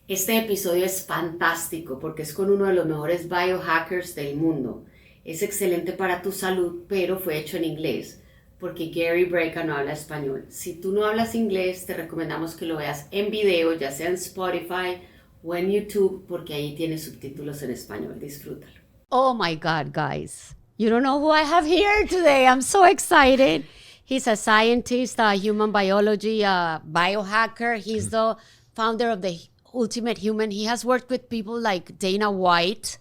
Este episodio es fantástico porque es con uno de los mejores biohackers del mundo. Es excelente para tu salud, pero fue hecho en inglés porque Gary Brecka no habla español. Si tú no hablas inglés, te recomendamos que lo veas en video, ya sea en Spotify o en YouTube, porque ahí tiene subtítulos en español. Disfrútalo. Oh my God, guys. You don't know who I have here today. I'm so excited. He's a scientist, a human biology, a biohacker. He's the founder of the Ultimate Human. He has worked with people like Dana White,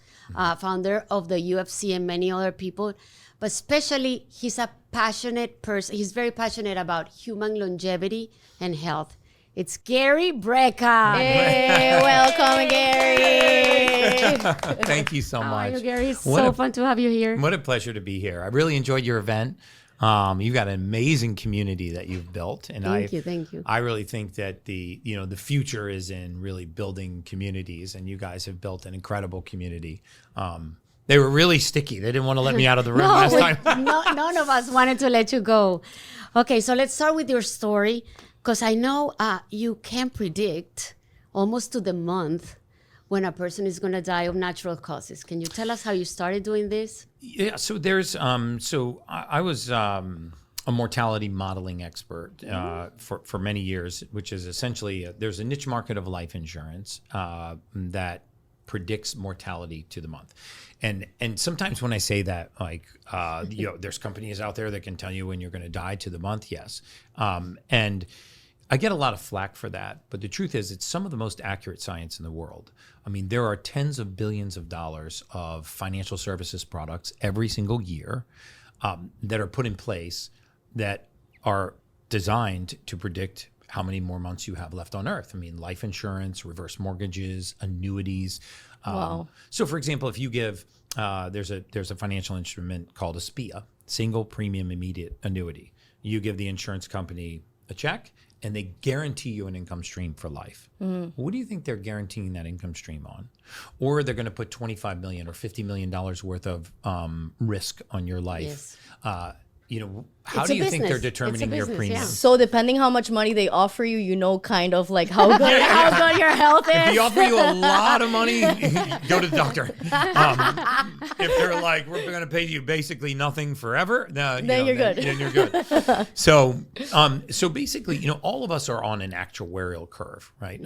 founder of the UFC, and many other people. But especially, he's a passionate person. He's very passionate about human longevity and health. It's Gary Brecka. Hey, welcome, Gary. Thank you so much. How are you, Gary? It's so fun to have you here. What a pleasure to be here. I really enjoyed your event. You've got an amazing community that you've built, and Thank you. I really think that the future is in really building communities, and you guys have built an incredible community. They were really sticky. They didn't want to let me out of the room last time. None of us wanted to let you go. Okay, so let's start with your story, because I know you can predict almost to the month when a person is going to die of natural causes. Can you tell us how you started doing this? Yeah, so there's I was a mortality modeling expert for many years, which is essentially there's a niche market of life insurance that predicts mortality to the month. And sometimes when I say that, like, there's companies out there that can tell you when you're going to die to the month, yes. And I get a lot of flack for that, but the truth is it's some of the most accurate science in the world. I mean, there are tens of billions of dollars of financial services products every single year that are put in place that are designed to predict how many more months you have left on Earth. I mean, life insurance, reverse mortgages, annuities. Wow. So, for example, if you give, there's a financial instrument called a SPIA, single premium immediate annuity. You give the insurance company a check, and they guarantee you an income stream for life. Mm-hmm. What do you think they're guaranteeing that income stream on? Or they're going to put $25 million or $50 million worth of risk on your life. Yes. How do you think they're determining your premium? Yeah. So depending how much money they offer you, you know, kind of like how good, how good your health is. If they offer you a lot of money, go to the doctor. If they're like, we're going to pay you basically nothing forever, then you're good. Then you're good. So basically, all of us are on an actuarial curve, right?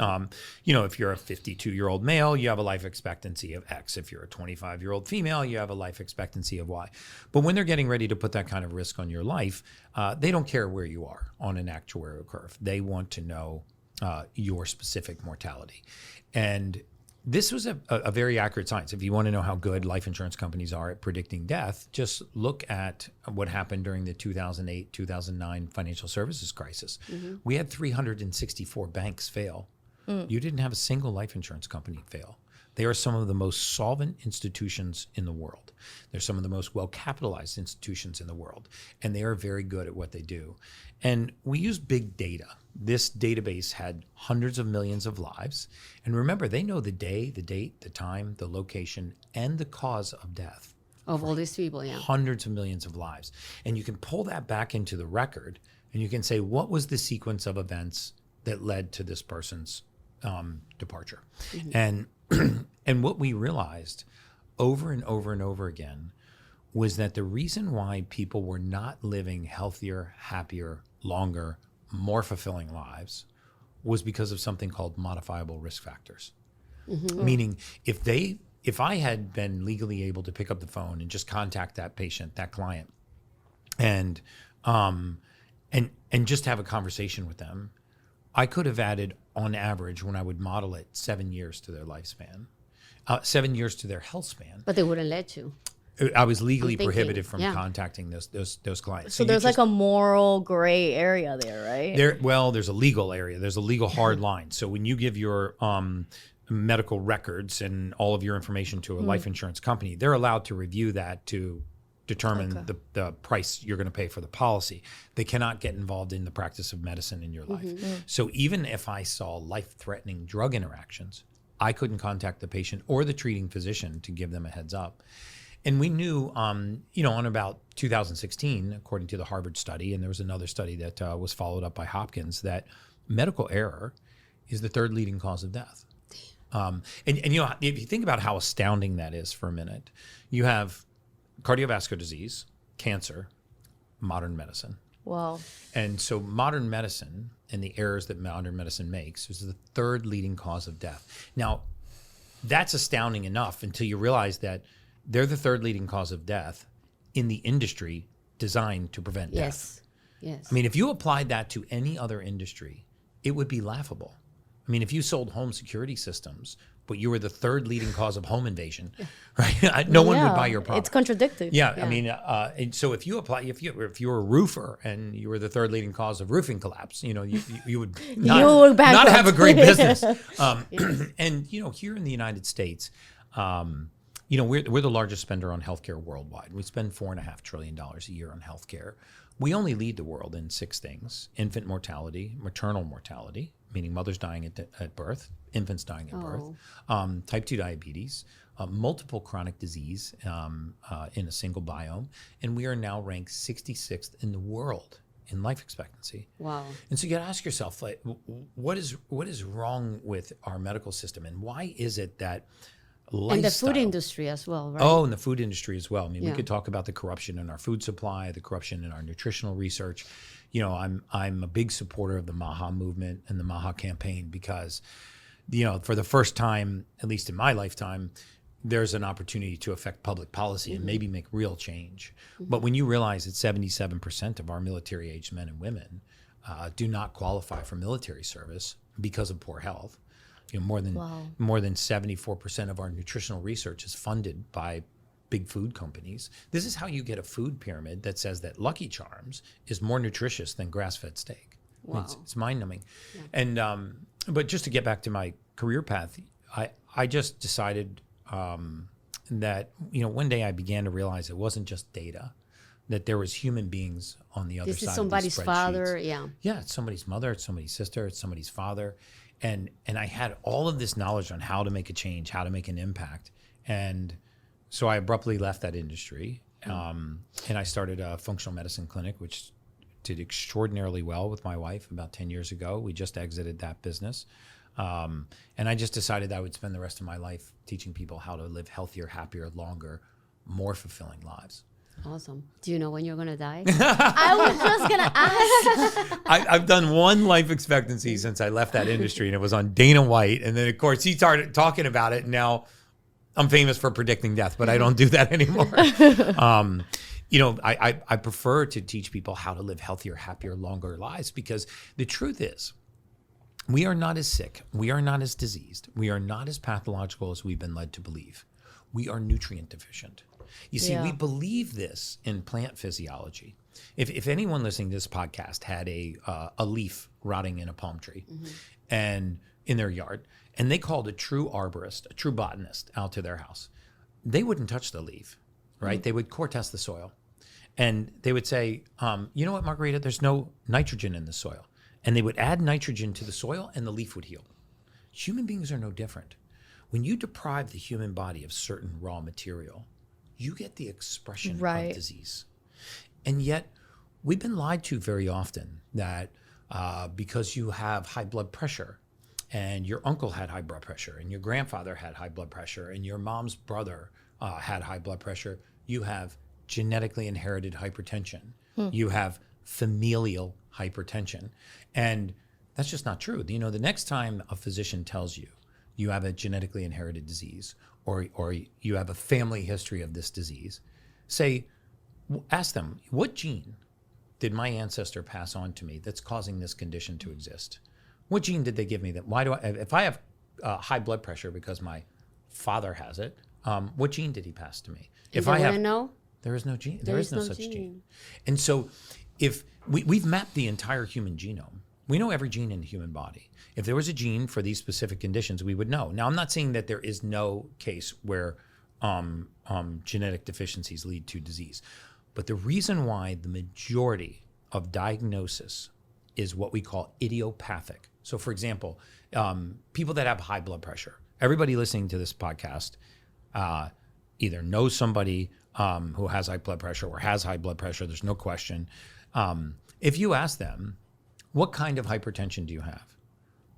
If you're a 52-year-old male, you have a life expectancy of X. If you're a 25-year-old female, you have a life expectancy of Y. But when they're getting ready to put that kind of risk on your life, they don't care where you are on an actuarial curve. They want to know your specific mortality. And this was a very accurate science. If you want to know how good life insurance companies are at predicting death, just look at what happened during the 2008-2009 financial services crisis. Mm-hmm. We had 364 banks fail. You didn't have a single life insurance company fail. They are some of the most solvent institutions in the world. They're some of the most well-capitalized institutions in the world, and they are very good at what they do. And we use big data. This database had hundreds of millions of lives. And remember, they know the day, the date, the time, the location, and the cause of death. Of all these people, yeah. Hundreds of millions of lives. And you can pull that back into the record, and you can say, what was the sequence of events that led to this person's departure? Mm-hmm. And what we realized over and over and over again was that the reason why people were not living healthier, happier, longer, more fulfilling lives was because of something called modifiable risk factors. Mm-hmm. Meaning, if I had been legally able to pick up the phone and just contact that patient, that client, and just have a conversation with them, I could have added, on average, when I would model it, 7 years to their lifespan, 7 years to their health span. But they wouldn't let you. I was legally prohibited from contacting those clients. So there's like a moral gray area there, right? There's a legal area. There's a legal hard line. So when you give your medical records and all of your information to a life insurance company, they're allowed to review that to determine the price you're going to pay for the policy. They cannot get involved in the practice of medicine in your life. Mm-hmm. So even if I saw life-threatening drug interactions, I couldn't contact the patient or the treating physician to give them a heads up. And we knew, on about 2016, according to the Harvard study, and there was another study that was followed up by Hopkins, that medical error is the third leading cause of death. And you know, if you think about how astounding that is for a minute, you have cardiovascular disease, cancer, modern medicine. Wow. And so modern medicine and the errors that modern medicine makes is the third leading cause of death. Now, that's astounding enough until you realize that they're the third leading cause of death in the industry designed to prevent death. Yes. I mean, if you applied that to any other industry, it would be laughable. I mean, if you sold home security systems, but you were the third leading cause of home invasion, right? No one would buy your product. It's contradictory. Yeah, I mean, and so if you were a roofer and you were the third leading cause of roofing collapse, you know, you would not have a great business. And you know, here in the United States, you know, we're the largest spender on healthcare worldwide. We spend $4.5 trillion a year on healthcare. We only lead the world in 6 things: infant mortality, maternal mortality, meaning mothers dying at birth, infants dying at birth, type 2 diabetes, multiple chronic disease in a single biome, and we are now ranked 66th in the world in life expectancy. Wow. And so you got to ask yourself, like, what is wrong with our medical system, and why is it that lifestyle. And the food industry as well, right? Oh, and the food industry as well. I mean, we could talk about the corruption in our food supply, the corruption in our nutritional research. You know, I'm a big supporter of the MAHA movement and the MAHA campaign because, you know, for the first time, at least in my lifetime, there's an opportunity to affect public policy and maybe make real change. But when you realize that 77% of our military-aged men and women do not qualify for military service because of poor health, you know, more than 74% of our nutritional research is funded by big food companies. This is how you get a food pyramid that says that Lucky Charms is more nutritious than grass-fed steak. Wow. It's mind-numbing. Yeah. And but just to get back to my career path, I just decided that, you know, one day I began to realize it wasn't just data, that there was human beings on the other side of these spreadsheets. This is somebody's father, Yeah, it's somebody's mother, it's somebody's sister, it's somebody's father. And I had all of this knowledge on how to make a change, how to make an impact. And so I abruptly left that industry. And I started a functional medicine clinic, which did extraordinarily well with my wife about 10 years ago. We just exited that business. And I just decided I would spend the rest of my life teaching people how to live healthier, happier, longer, more fulfilling lives. Awesome. Do you know when you're going to die? I was just going to ask. I've done one life expectancy since I left that industry, and it was on Dana White. And then, of course, he started talking about it. And now I'm famous for predicting death, but I don't do that anymore. You know, I prefer to teach people how to live healthier, happier, longer lives, because the truth is, we are not as sick. We are not as diseased. We are not as pathological as we've been led to believe. We are nutrient deficient. You see, we believe this in plant physiology. If anyone listening to this podcast had a leaf rotting in a palm tree and in their yard, and they called a true arborist, a true botanist out to their house, they wouldn't touch the leaf, right? They would core test the soil. And they would say, you know what, Margarita, there's no nitrogen in the soil. And they would add nitrogen to the soil and the leaf would heal. Human beings are no different. When you deprive the human body of certain raw material, you get the expression of disease. And yet, we've been lied to very often that because you have high blood pressure, and your uncle had high blood pressure, and your grandfather had high blood pressure, and your mom's brother had high blood pressure, you have genetically inherited hypertension. You have familial hypertension. And that's just not true. You know, the next time a physician tells you you have a genetically inherited disease, or you have a family history of this disease, ask them, what gene did my ancestor pass on to me that's causing this condition to exist? What gene did they give me? If I have high blood pressure because my father has it, what gene did he pass to me? If I want to know, there is no gene. There is no such gene. And so, if we've mapped the entire human genome, we know every gene in the human body. If there was a gene for these specific conditions, we would know. Now, I'm not saying that there is no case where genetic deficiencies lead to disease, but the reason why the majority of diagnosis is what we call idiopathic. So, for example, people that have high blood pressure, everybody listening to this podcast either knows somebody who has high blood pressure or has high blood pressure. There's no question. If you ask them, what kind of hypertension do you have?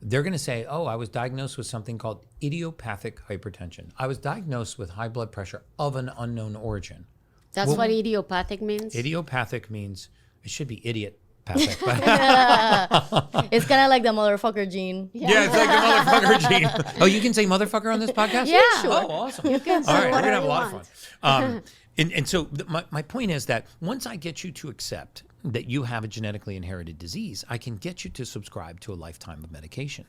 they're going to say, oh, I was diagnosed with something called idiopathic hypertension. I was diagnosed with high blood pressure of an unknown origin. That's what idiopathic means? Idiopathic means, it should be idiopathic. But It's kind of like the motherfucker gene. yeah, it's like the motherfucker gene. Oh, you can say motherfucker on this podcast? Yeah. Sure. Oh, awesome. You can say All right, we're going to whatever have a you lot want. of fun. And so my point is that once I get you to accept that you have a genetically inherited disease, I can get you to subscribe to a lifetime of medication.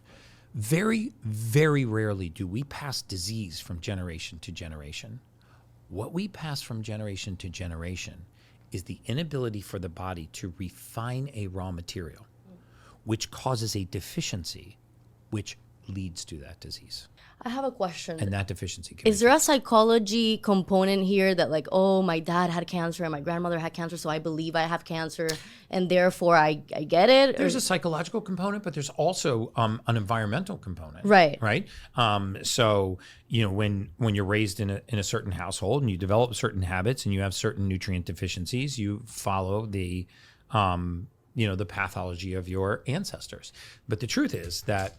Very, very rarely do we pass disease from generation to generation. What we pass from generation to generation is the inability for the body to refine a raw material, which causes a deficiency, which leads to that disease. I have a question. And that deficiency can Is there a psychology component here that like, oh, my dad had cancer and my grandmother had cancer, so I believe I have cancer and therefore I get it? There's a psychological component, but there's also an environmental component. Right. Right. So, when you're raised in a certain household and you develop certain habits and you have certain nutrient deficiencies, you follow the pathology of your ancestors. But the truth is that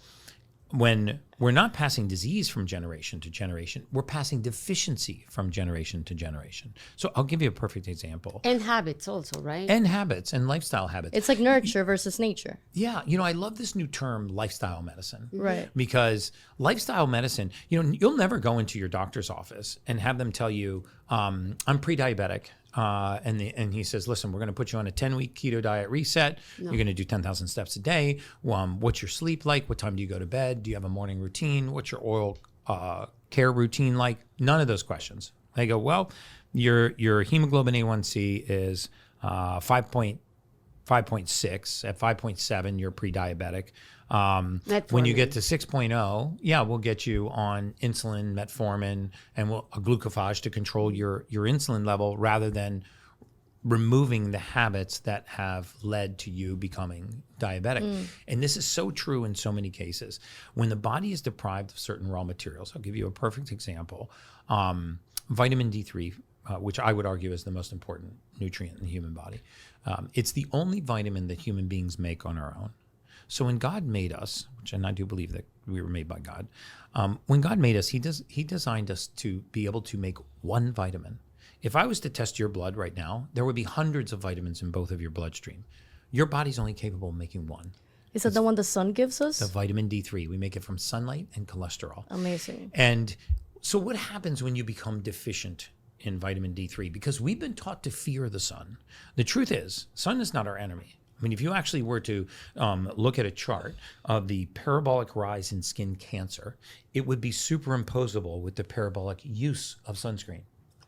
when we're not passing disease from generation to generation, we're passing deficiency from generation to generation. So I'll give you a perfect example. And habits also, right? And habits and lifestyle habits. It's like nurture versus nature. Yeah. I love this new term, lifestyle medicine. Right. Because lifestyle medicine, you'll never go into your doctor's office and have them tell you, I'm pre-diabetic. And he says, listen, we're going to put you on a 10-week keto diet reset. No. You're going to do 10,000 steps a day. What's your sleep like? What time do you go to bed? Do you have a morning routine? What's your oral care routine like? None of those questions. They go, well, your hemoglobin A1C is 5.6. At 5.7, you're pre-diabetic. When you get to 6.0, we'll get you on insulin, metformin, and a glucophage to control your insulin level rather than removing the habits that have led to you becoming diabetic. And this is so true in so many cases. When the body is deprived of certain raw materials, I'll give you a perfect example. Vitamin D3, which I would argue is the most important nutrient in the human body. It's the only vitamin that human beings make on our own. So when God made us, and I do believe that we were made by God, when God made us, He designed us to be able to make one vitamin. If I was to test your blood right now, there would be hundreds of vitamins in both of your bloodstream. Your body's only capable of making one. Is that the one the sun gives us? The vitamin D3. We make it from sunlight and cholesterol. Amazing. And so what happens when you become deficient in vitamin D3? Because we've been taught to fear the sun. The truth is, sun is not our enemy. I mean, if you actually were to look at a chart of the parabolic rise in skin cancer, it would be superimposable with the parabolic use of sunscreen.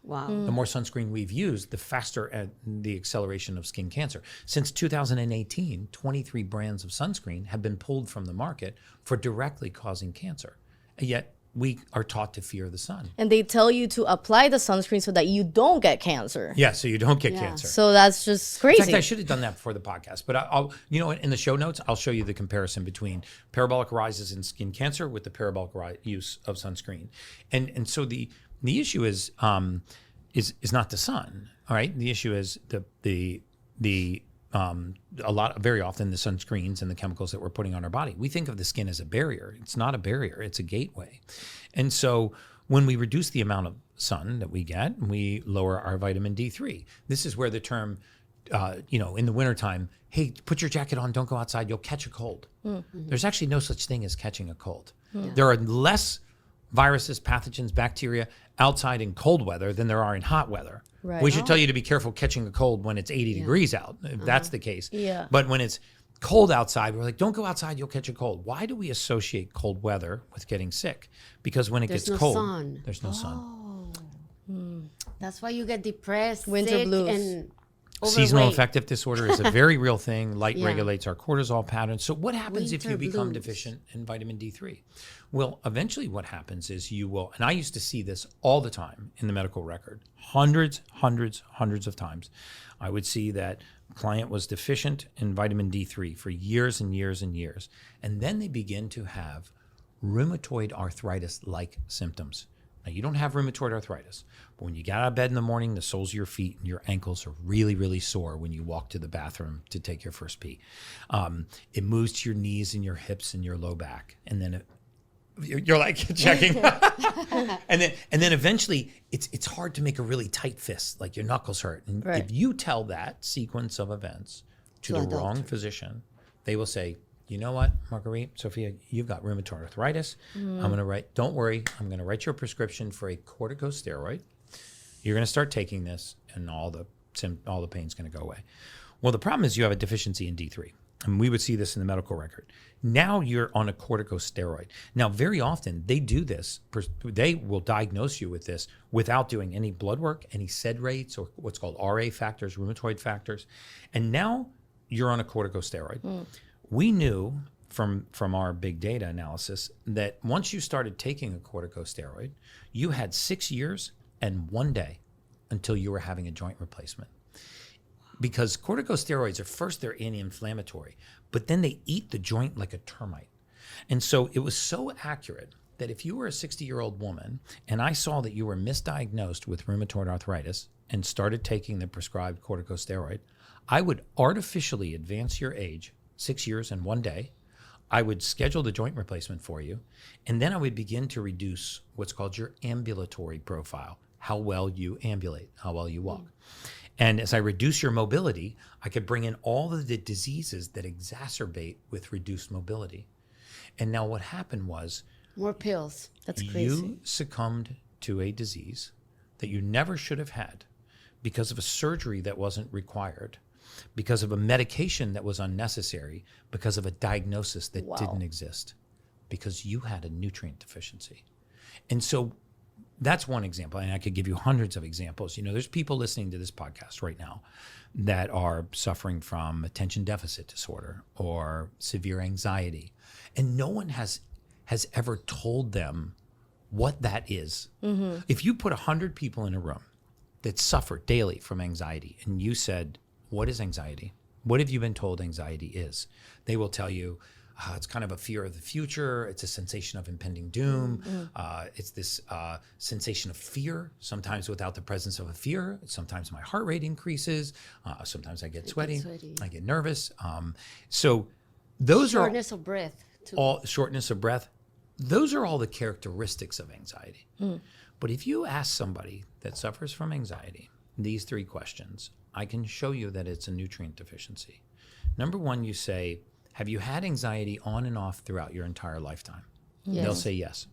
Wow. The more sunscreen we've used, the faster the acceleration of skin cancer. Since 2018, 23 brands of sunscreen have been pulled from the market for directly causing cancer. And yet, we are taught to fear the sun. And they tell you to apply the sunscreen so that you don't get cancer. Yeah, so you don't get cancer. So that's just crazy. In fact, I should have done that before the podcast. But I'll in the show notes, I'll show you the comparison between parabolic rises in skin cancer with the parabolic use of sunscreen. And so the issue is not the sun. All right, the issue is very often the sunscreens and the chemicals that we're putting on our body. We think of the skin as a barrier. It's not a barrier, it's a gateway. And so when we reduce the amount of sun that we get, we lower our vitamin D3. This is where the term, in the wintertime, hey, put your jacket on, don't go outside, you'll catch a cold. Mm-hmm. There's actually no such thing as catching a cold. Yeah. There are less viruses, pathogens, bacteria outside in cold weather than there are in hot weather. Right. We should tell you to be careful catching a cold when it's 80 degrees out, if that's the case. Yeah. But when it's cold outside, we're like, don't go outside, you'll catch a cold. Why do we associate cold weather with getting sick? Because when it gets cold, there's no sun. That's why you get depressed, winter sick, blues. And overweight. Seasonal affective disorder is a very real thing. Light regulates our cortisol patterns. So what happens if you become deficient in vitamin D3? Well, eventually what happens is you will, and I used to see this all the time in the medical record, hundreds of times. I would see that a client was deficient in vitamin D3 for years and years and years. And then they begin to have rheumatoid arthritis-like symptoms. Now, you don't have rheumatoid arthritis, but when you get out of bed in the morning, the soles of your feet and your ankles are really, really sore when you walk to the bathroom to take your first pee. It moves to your knees and your hips and your low back. And then you're like checking. and then eventually it's hard to make a really tight fist, like your knuckles hurt. And if you tell that sequence of events to the wrong physician, they will say, you know what, Marguerite, Sophia, you've got rheumatoid arthritis. I'm going to write, don't worry, I'm going to write you a prescription for a corticosteroid. You're going to start taking this and all the pain's going to go away. Well, the problem is you have a deficiency in D3. And we would see this in the medical record. Now you're on a corticosteroid. Now, very often they do this. They will diagnose you with this without doing any blood work, any SED rates, or what's called RA factors, rheumatoid factors. And now you're on a corticosteroid. We knew from our big data analysis that once you started taking a corticosteroid, you had 6 years and 1 day until you were having a joint replacement. Because corticosteroids they're anti-inflammatory, but then they eat the joint like a termite. And so it was so accurate that if you were a 60-year-old woman and I saw that you were misdiagnosed with rheumatoid arthritis and started taking the prescribed corticosteroid, I would artificially advance your age 6 years and 1 day. I would schedule the joint replacement for you, and then I would begin to reduce what's called your ambulatory profile, how well you ambulate, how well you walk. And as I reduce your mobility, I could bring in all of the diseases that exacerbate with reduced mobility. And now what happened was more pills. That's crazy. You succumbed to a disease that you never should have had because of a surgery that wasn't required, because of a medication that was unnecessary, because of a diagnosis that didn't exist, because you had a nutrient deficiency. And so that's one example, and I could give you hundreds of examples. You know, there's people listening to this podcast right now that are suffering from attention deficit disorder or severe anxiety, and no one has ever told them what that is. If you put 100 people in a room that suffer daily from anxiety, and you said, what is anxiety? What have you been told anxiety is? They will tell you, it's kind of a fear of the future. It's a sensation of impending doom. It's this sensation of fear, sometimes without the presence of a fear. Sometimes my heart rate increases. Sometimes I get sweaty. I get nervous. So those shortness of breath. All shortness of breath. Those are all the characteristics of anxiety. But if you ask somebody that suffers from anxiety these 3 questions, I can show you that it's a nutrient deficiency. Number 1, you say, have you had anxiety on and off throughout your entire lifetime? Yes. They'll say yes.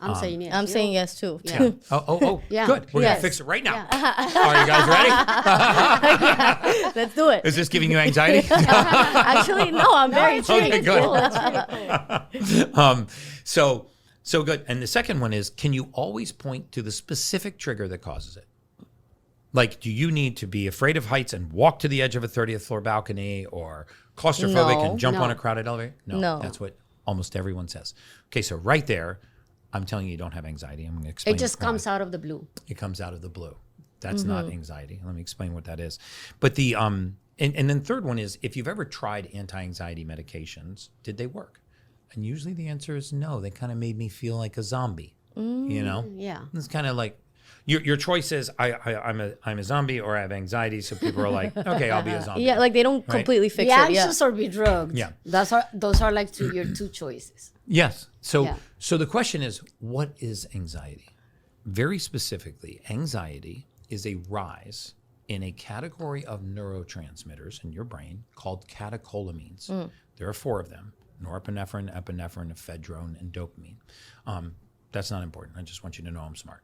I'm saying yes. I'm saying yes too. Yeah. Oh, Yeah. Good. We're going to fix it right now. Are you guys ready? Let's do it. Is this giving you anxiety? Actually, no, I'm very intrigued. Okay, good. Cool. It's really cool. So good. And the second one is, can you always point to the specific trigger that causes it? Like, do you need to be afraid of heights and walk to the edge of a 30th floor balcony, or claustrophobic and jump on a crowded elevator? No. That's what almost everyone says. Okay, so right there, I'm telling you don't have anxiety. I'm going to explain. It just comes out of the blue. It comes out of the blue. That's not anxiety. Let me explain what that is. But the and then third one is, if you've ever tried anti-anxiety medications, did they work? And usually the answer is no. They kind of made me feel like a zombie. You know? Yeah. It's kind of like your choice is I'm a zombie or I have anxiety. So people are like, okay, I'll be a zombie. Yeah, like they don't completely fix Be it. anxious or be drugged. Yeah. Those are like your 2 choices. Yes. So the question is, what is anxiety? Very specifically, anxiety is a rise in a category of neurotransmitters in your brain called catecholamines. There are 4 of them: norepinephrine, epinephrine, ephedrine, and dopamine. That's not important. I just want you to know I'm smart.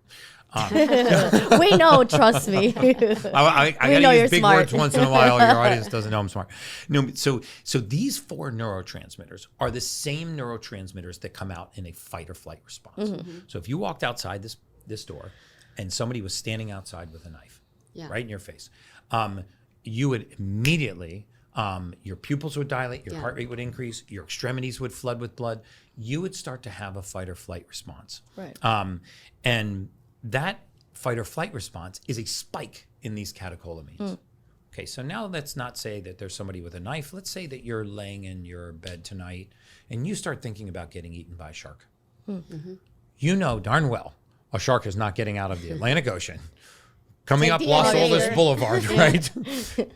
We know, trust me. I got to use big words once in a while. Your audience doesn't know I'm smart. No, so these 4 neurotransmitters are the same neurotransmitters that come out in a fight or flight response. So if you walked outside this door and somebody was standing outside with a knife right in your face, you would immediately, your pupils would dilate, your heart rate would increase, your extremities would flood with blood. You would start to have a fight or flight response. Right. And that fight or flight response is a spike in these catecholamines. Okay, so now let's not say that there's somebody with a knife. Let's say that you're laying in your bed tonight and you start thinking about getting eaten by a shark. You know darn well a shark is not getting out of the Atlantic Ocean, coming Take up the Los elevator. Olas Boulevard, right?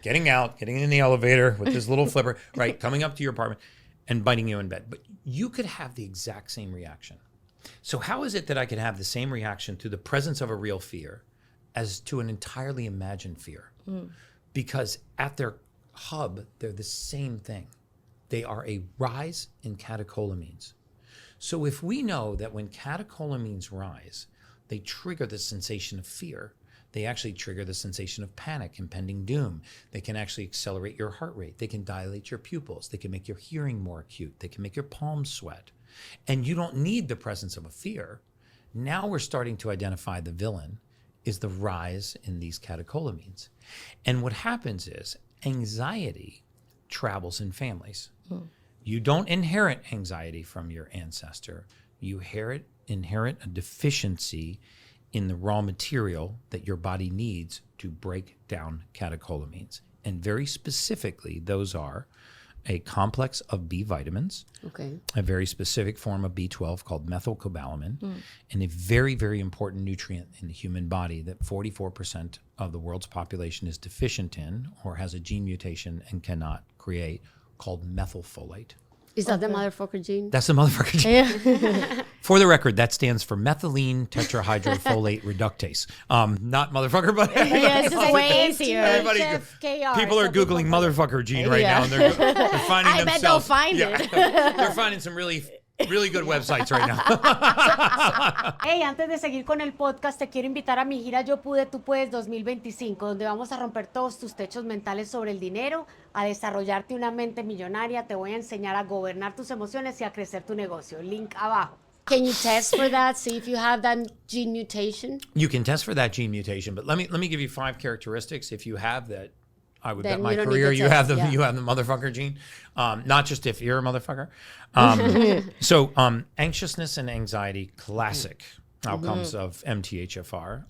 Getting out, getting in the elevator with this little flipper, right? Coming up to your apartment and biting you in bed. But you could have the exact same reaction. So how is it that I could have the same reaction to the presence of a real fear as to an entirely imagined fear? Because at their hub, they're the same thing. They are a rise in catecholamines. So if we know that when catecholamines rise, they trigger the sensation of fear, they actually trigger the sensation of panic, impending doom. They can actually accelerate your heart rate. They can dilate your pupils. They can make your hearing more acute. They can make your palms sweat. And you don't need the presence of a fear. Now we're starting to identify the villain is the rise in these catecholamines. And what happens is anxiety travels in families. You don't inherit anxiety from your ancestor. You inherit a deficiency in the raw material that your body needs to break down catecholamines. And very specifically, those are a complex of B vitamins, a very specific form of B12 called methylcobalamin, and a very, very important nutrient in the human body that 44% of the world's population is deficient in or has a gene mutation and cannot create, called methylfolate. Is that the motherfucker gene? That's the motherfucker gene. Yeah. For the record, that stands for methylene tetrahydrofolate reductase. Not motherfucker, but Yeah, it's just way easier. everybody, HFKR, people are Googling motherfucker gene right now, and they're finding I bet they'll themselves. find it. They're finding some really good websites right now. Hey, antes de seguir con el podcast, te quiero invitar a mi gira Yo Pude, Tú Puedes 2025, donde vamos a romper todos tus techos mentales sobre el dinero, a desarrollarte una mente millonaria, te voy a enseñar a gobernar tus emociones y a crecer tu negocio. Link abajo. Can you test for that? See if you have that gene mutation? You can test for that gene mutation, but let me give you 5 characteristics. If you have that, I would Then bet my you don't need career the you test, have the yeah. you have the motherfucker gene. Not just if you're a motherfucker. So anxiousness and anxiety, classic outcomes of MTHFR.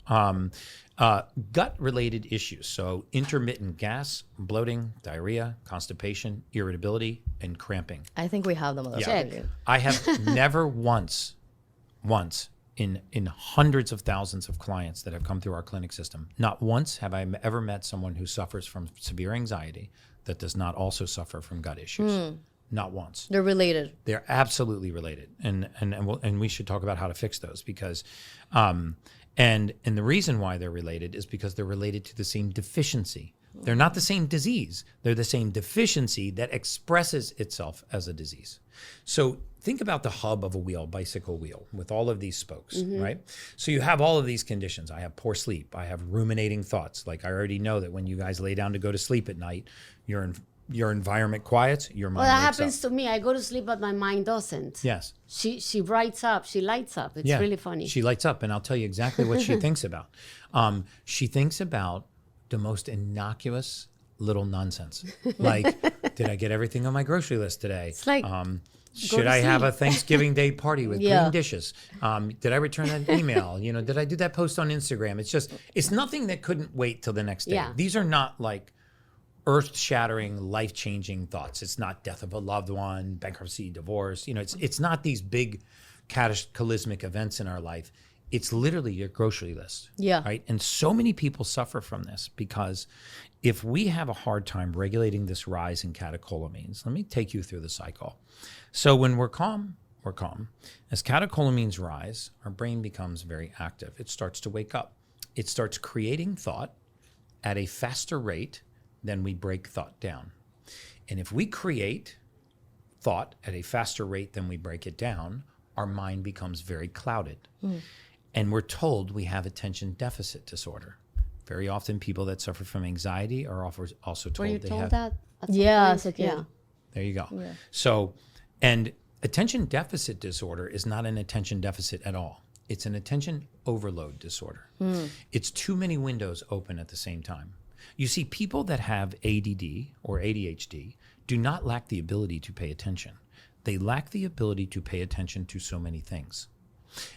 Gut-related issues, so intermittent gas, bloating, diarrhea, constipation, irritability, and cramping. I think we have them on the check. I have never once in hundreds of thousands of clients that have come through our clinic system, not once have I ever met someone who suffers from severe anxiety that does not also suffer from gut issues. Not once. They're related. They're absolutely related, and we should talk about how to fix those because, and the reason why they're related is because they're related to the same deficiency. They're not the same disease. They're the same deficiency that expresses itself as a disease. So think about the hub of a wheel, bicycle wheel, with all of these spokes, right? So you have all of these conditions. I have poor sleep. I have ruminating thoughts. Like I already know that when you guys lay down to go to sleep at night, your environment quiets, your mind Well, that wakes happens up. to me. I go to sleep, but my mind doesn't. Yes. She brights up. She lights up. It's really funny. She lights up, and I'll tell you exactly what she thinks about. She thinks about the most innocuous little nonsense. Like, did I get everything on my grocery list today? It's like, should I have a Thanksgiving Day party with clean dishes? Did I return an email? Did I do that post on Instagram? It's nothing that couldn't wait till the next day. Yeah. These are not like earth-shattering, life-changing thoughts. It's not death of a loved one, bankruptcy, divorce. It's not these big cataclysmic events in our life. It's literally your grocery list. Yeah. Right? And so many people suffer from this because if we have a hard time regulating this rise in catecholamines, let me take you through the cycle. So when we're calm, we're calm. As catecholamines rise, our brain becomes very active. It starts to wake up. It starts creating thought at a faster rate than we break thought down. And if we create thought at a faster rate than we break it down, our mind becomes very clouded. And we're told we have attention deficit disorder. Very often people that suffer from anxiety are also told Were you they told have... that? at some Yeah, point? as a kid. Yeah. There you go. Yeah. So, and attention deficit disorder is not an attention deficit at all. It's an attention overload disorder. It's too many windows open at the same time. You see, people that have ADD or ADHD do not lack the ability to pay attention. They lack the ability to pay attention to so many things.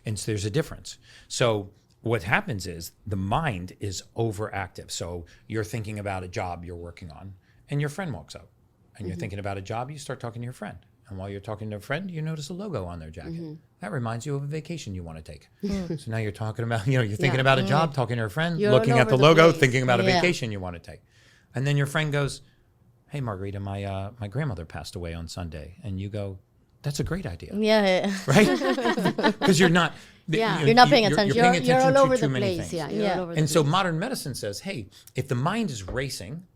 And so there's a difference. So what happens is the mind is overactive. So you're thinking about a job you're working on and your friend walks up and you're thinking about a job, you start talking to your friend. And while you're talking to a friend, you notice a logo on their jacket. That reminds you of a vacation you want to take. So now you're talking about, you're thinking about a job, talking to a friend, You're looking all at the over the logo, place. thinking about a vacation you want to take. And then your friend goes, hey, Margarita, my grandmother passed away on Sunday. And you go, that's a great idea. Yeah. Right? Because you're not... You're not paying attention. You're paying attention You're all over to the too many place. things. Yeah, you're all over the And so place. modern medicine says, hey, if the mind is racing,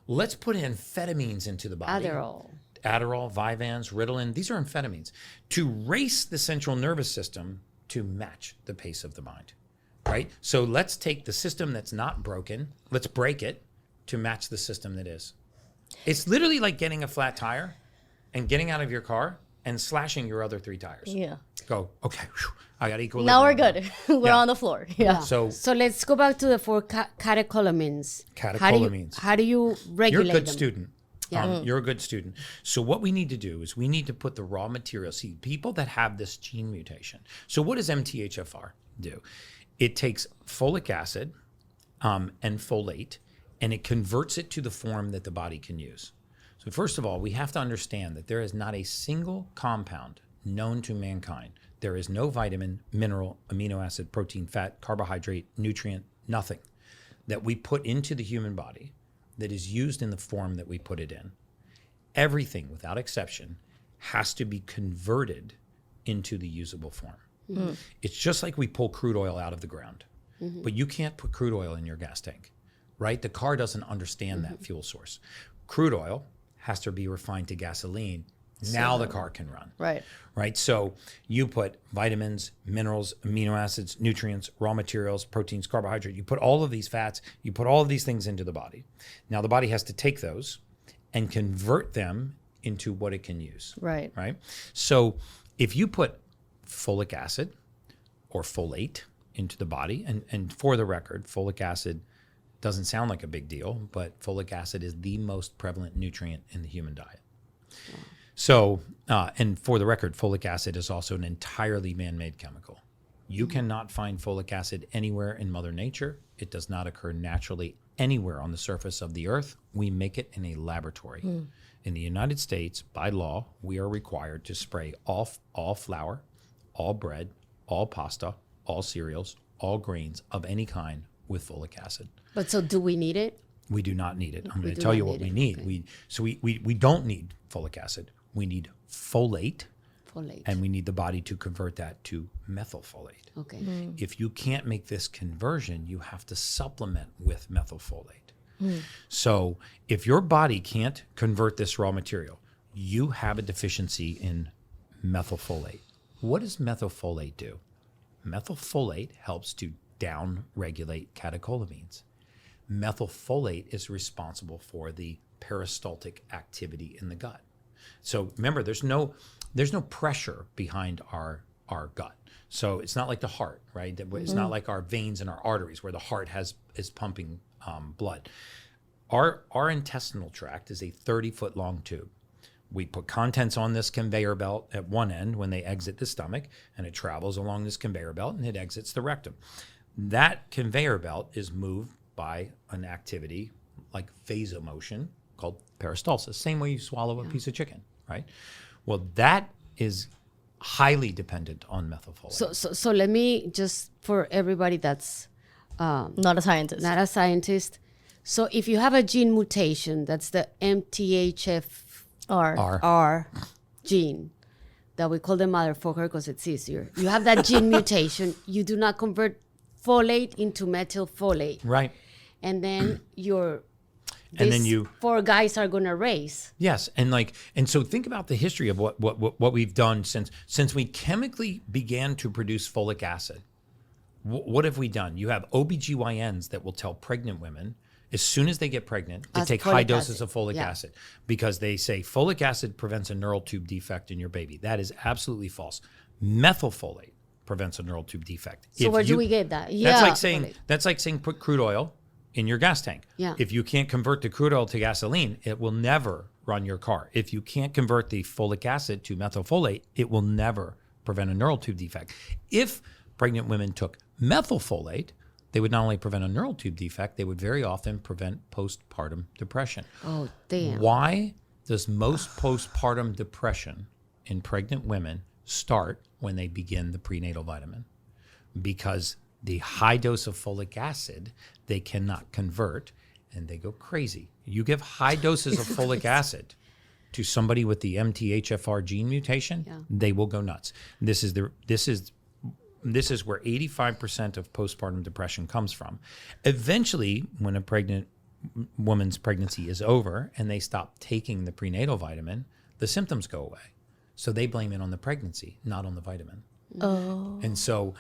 let's put amphetamines into the body. Adderall, Vyvanse, Ritalin, these are amphetamines to race the central nervous system to match the pace of the mind, right? So let's take the system that's not broken, let's break it to match the system that is. It's literally like getting a flat tire and getting out of your car and slashing your other 3 tires. Yeah. Go, okay, whew, I got equilibrium. Now we're good. We're on the floor. Yeah. So let's go back to the 4 catecholamines. Catecholamines. How do you regulate you're a good them? student. You're a good student. So what we need to do is we need to put the raw material. See, people that have this gene mutation. So what does MTHFR do? It takes folic acid and folate, and it converts it to the form that the body can use. So first of all, we have to understand that there is not a single compound known to mankind. There is no vitamin, mineral, amino acid, protein, fat, carbohydrate, nutrient, nothing that we put into the human body that is used in the form that we put it in. Everything, without exception, has to be converted into the usable form. It's just like we pull crude oil out of the ground, but you can't put crude oil in your gas tank, right? The car doesn't understand that fuel source. Crude oil has to be refined to gasoline. Now the car can run. Right. So you put vitamins, minerals, amino acids, nutrients, raw materials, proteins, carbohydrate. You put all of these fats, you put all of these things into the body. Now the body has to take those and convert them into what it can use. Right. So if you put folic acid or folate into the body, and for the record, folic acid doesn't sound like a big deal, but folic acid is the most prevalent nutrient in the human diet. So, and for the record, folic acid is also an entirely man-made chemical. You cannot find folic acid anywhere in Mother Nature. It does not occur naturally anywhere on the surface of the earth. We make it in a laboratory. In the United States, by law, we are required to spray all flour, all bread, all pasta, all cereals, all grains of any kind with folic acid. But so do we need it? We do not need it. I'm going to tell you what we need. Okay. We don't need folic acid. We need folate, Folate. and we need the body to convert that to methylfolate. Okay. If you can't make this conversion, you have to supplement with methylfolate. So if your body can't convert this raw material, you have a deficiency in methylfolate. What does methylfolate do? Methylfolate helps to down-regulate catecholamines. Methylfolate is responsible for the peristaltic activity in the gut. So remember, there's no pressure behind our gut. So it's not like the heart, right? It's not like our veins and our arteries where the heart is pumping blood. Our intestinal tract is a 30-foot long tube. We put contents on this conveyor belt at one end when they exit the stomach, and it travels along this conveyor belt and it exits the rectum. That conveyor belt is moved by an activity like vasomotion called peristalsis, same way you swallow a piece of chicken, right? Well, that is highly dependent on methylfolate. So let me just, for everybody that's Not a scientist. not a scientist. So if you have a gene mutation, that's the MTHFR gene that we call the motherfucker because it's easier. You have that gene mutation, you do not convert folate into methylfolate. Right. And then And then you 4 guys are gonna race. Yes, and so think about the history of what we've done since we chemically began to produce folic acid. What have we done? You have OBGYNs that will tell pregnant women as soon as they get pregnant to take high doses of folic acid because they say folic acid prevents a neural tube defect in your baby. That is absolutely false. Methylfolate prevents a neural tube defect. So where do we get that? That's like saying put crude oil in your gas tank. Yeah. If you can't convert the crude oil to gasoline, it will never run your car. If you can't convert the folic acid to methylfolate, it will never prevent a neural tube defect. If pregnant women took methylfolate, they would not only prevent a neural tube defect, they would very often prevent postpartum depression. Oh, damn. Why does most postpartum depression in pregnant women start when they begin the prenatal vitamin, because the high dose of folic acid they cannot convert, and they go crazy. You give high doses of folic acid to somebody with the MTHFR gene mutation, they will go nuts. This is where 85% of postpartum depression comes from. Eventually, when a pregnant woman's pregnancy is over and they stop taking the prenatal vitamin, the symptoms go away. So they blame it on the pregnancy, not on the vitamin. Oh. And so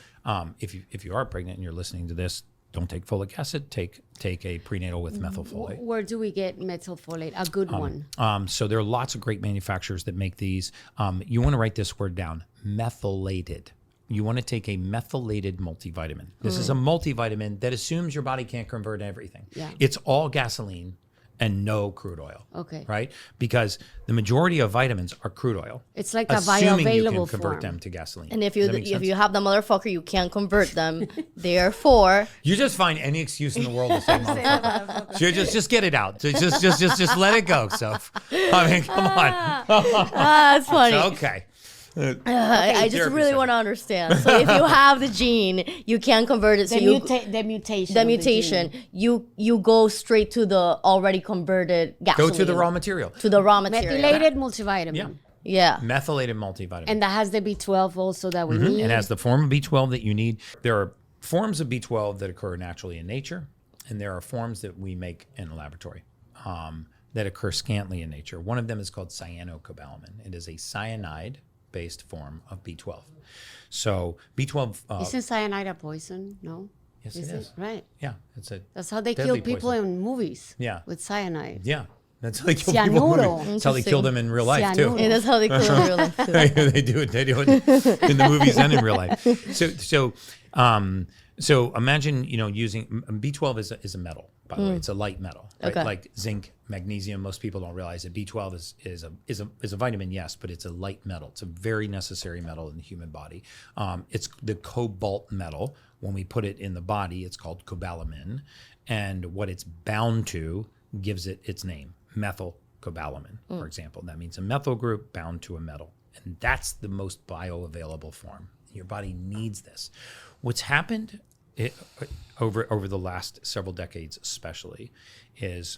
if you are pregnant and you're listening to this, don't take folic acid, take a prenatal with methylfolate. Where do we get methylfolate? A good one. So there are lots of great manufacturers that make these. You want to write this word down, methylated. You want to take a methylated multivitamin. This is a multivitamin that assumes your body can't convert everything. Yeah. It's all gasoline and no crude oil. Okay. Right? Because the majority of vitamins are crude oil. It's like a assuming you bioavailable can convert form. them to gasoline. And if Does that make sense? you have the motherfucker, you can't convert them. Therefore, You just find any excuse in the world to say motherfucker. So just get it out. Just let it go. So, I mean, come on. that's funny. It's okay. I just Therapy really session. want to understand. So if you have the gene, you can't convert it. So The, you the mutation. the of mutation, gene. you go straight to the already converted Go gasoline. to the raw material. To the raw material. Methylated multivitamin. Yeah. Yeah. Methylated multivitamin. And that has the B12 also that we need. It has the form of B12 that you need. There are forms of B12 that occur naturally in nature, and there are forms that we make in a laboratory that occur scantily in nature. One of them is called cyanocobalamin. It is a cyanide-based form of B12. So B12... Isn't cyanide a poison? No? yes, it is. Right. Yeah, it's a... That's how they Deadly kill people poison. in movies. Yeah. With cyanide. Yeah, that's how they kill people. in Cianuro. movies. That's how they kill them in real life, too. Cianuro. And that's how they kill in real life too. They do it in the movies and in real life. So imagine, using B12 is a metal, by the way. It's a light metal, right? Okay. Like zinc, magnesium. Most people don't realize that B12 is a vitamin, yes, but it's a light metal. It's a very necessary metal in the human body. It's the cobalt metal. When we put it in the body, it's called cobalamin, and what it's bound to gives it its name, methylcobalamin, for example. That means a methyl group bound to a metal, and that's the most bioavailable form. Your body needs this. What's happened over the last several decades especially is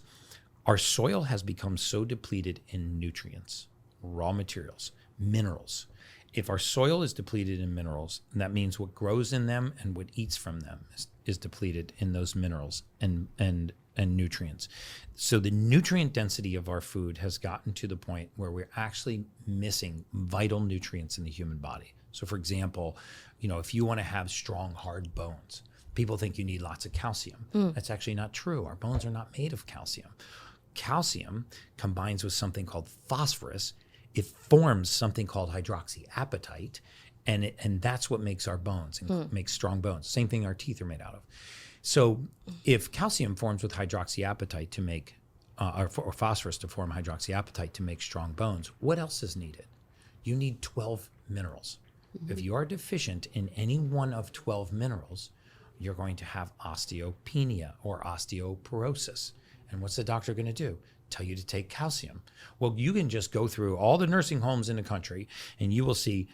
our soil has become so depleted in nutrients, raw materials, minerals. If our soil is depleted in minerals, that means what grows in them and what eats from them is depleted in those minerals and nutrients. So the nutrient density of our food has gotten to the point where we're actually missing vital nutrients in the human body. So for example, if you want to have strong, hard bones, people think you need lots of calcium. That's actually not true. Our bones are not made of calcium. Calcium combines with something called phosphorus. It forms something called hydroxyapatite, and that's what makes our bones and makes strong bones. Same thing our teeth are made out of. So if calcium forms with hydroxyapatite to make, or phosphorus to form hydroxyapatite to make strong bones, what else is needed? You need 12 minerals. If you are deficient in any one of 12 minerals, you're going to have osteopenia or osteoporosis. And what's the doctor going to do? Tell you to take calcium. Well, you can just go through all the nursing homes in the country and you will see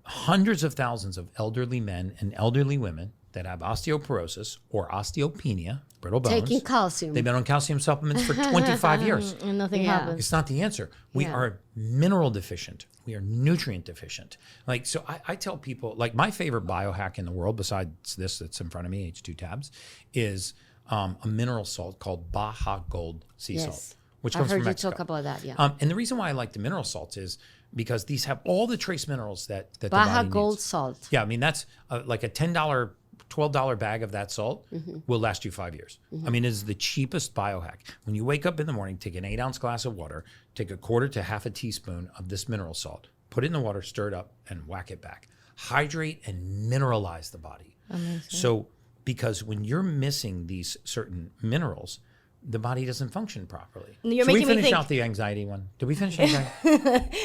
hundreds of thousands of elderly men and elderly women that have osteoporosis or osteopenia, brittle bones. Taking calcium. They've been on calcium supplements for 25 years. And nothing Yeah. happens. It's not the answer. We are mineral deficient. We are nutrient deficient. So I tell people, my favorite biohack in the world, besides this that's in front of me, H2 tabs, is a mineral salt called Baja Gold sea salt, which I comes heard from you Mexico. talk about that, yeah. And the reason why I like the mineral salts is because these have all the trace minerals that the Baja body Gold needs. salt. Yeah, I mean, that's like a $10, $12 bag of that salt will last you 5 years. I mean, it's the cheapest biohack. When you wake up in the morning, take an 8-ounce glass of water, take a quarter to half a teaspoon of this mineral salt, put it in the water, stir it up, and whack it back. Hydrate and mineralize the body. Amazing. So, because when you're missing these certain minerals, the body doesn't function properly. You're Should we making me finish think- out the anxiety one? Did we finish anxiety?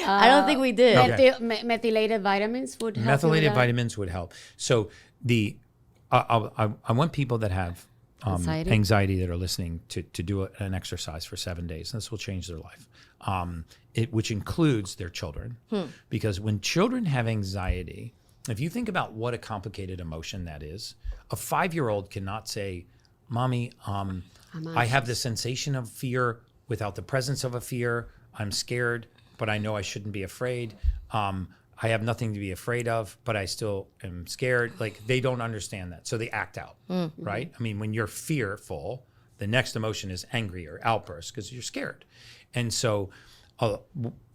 I don't think we did. Okay. Methylated vitamins would help. Methylated vitamins would help. So I want people that have anxiety that are listening to do an exercise for 7 days. This will change their life, which includes their children. Because when children have anxiety, if you think about what a complicated emotion that is, a 5-year-old cannot say, Mommy, I have the sensation of fear without the presence of a fear. I'm scared, but I know I shouldn't be afraid. I have nothing to be afraid of, but I still am scared. Like, they don't understand that. So they act out, right? I mean, when you're fearful, the next emotion is angry or outburst because you're scared. And so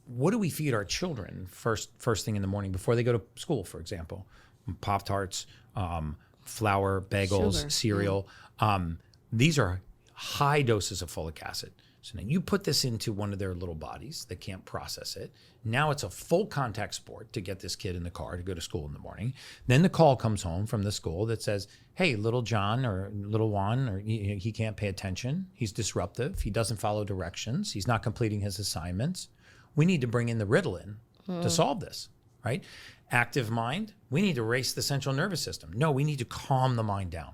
what do we feed our children first thing in the morning before they go to school, for example? Pop-Tarts, flour, bagels, Sugar, cereal. These are high doses of folic acid. So now you put this into one of their little bodies that can't process it. Now it's a full contact sport to get this kid in the car to go to school in the morning. Then the call comes home from the school that says, hey, little John or little Juan, or he can't pay attention. He's disruptive. He doesn't follow directions. He's not completing his assignments. We need to bring in the Ritalin to solve this, right? Active mind, we need to race the central nervous system. No, we need to calm the mind down.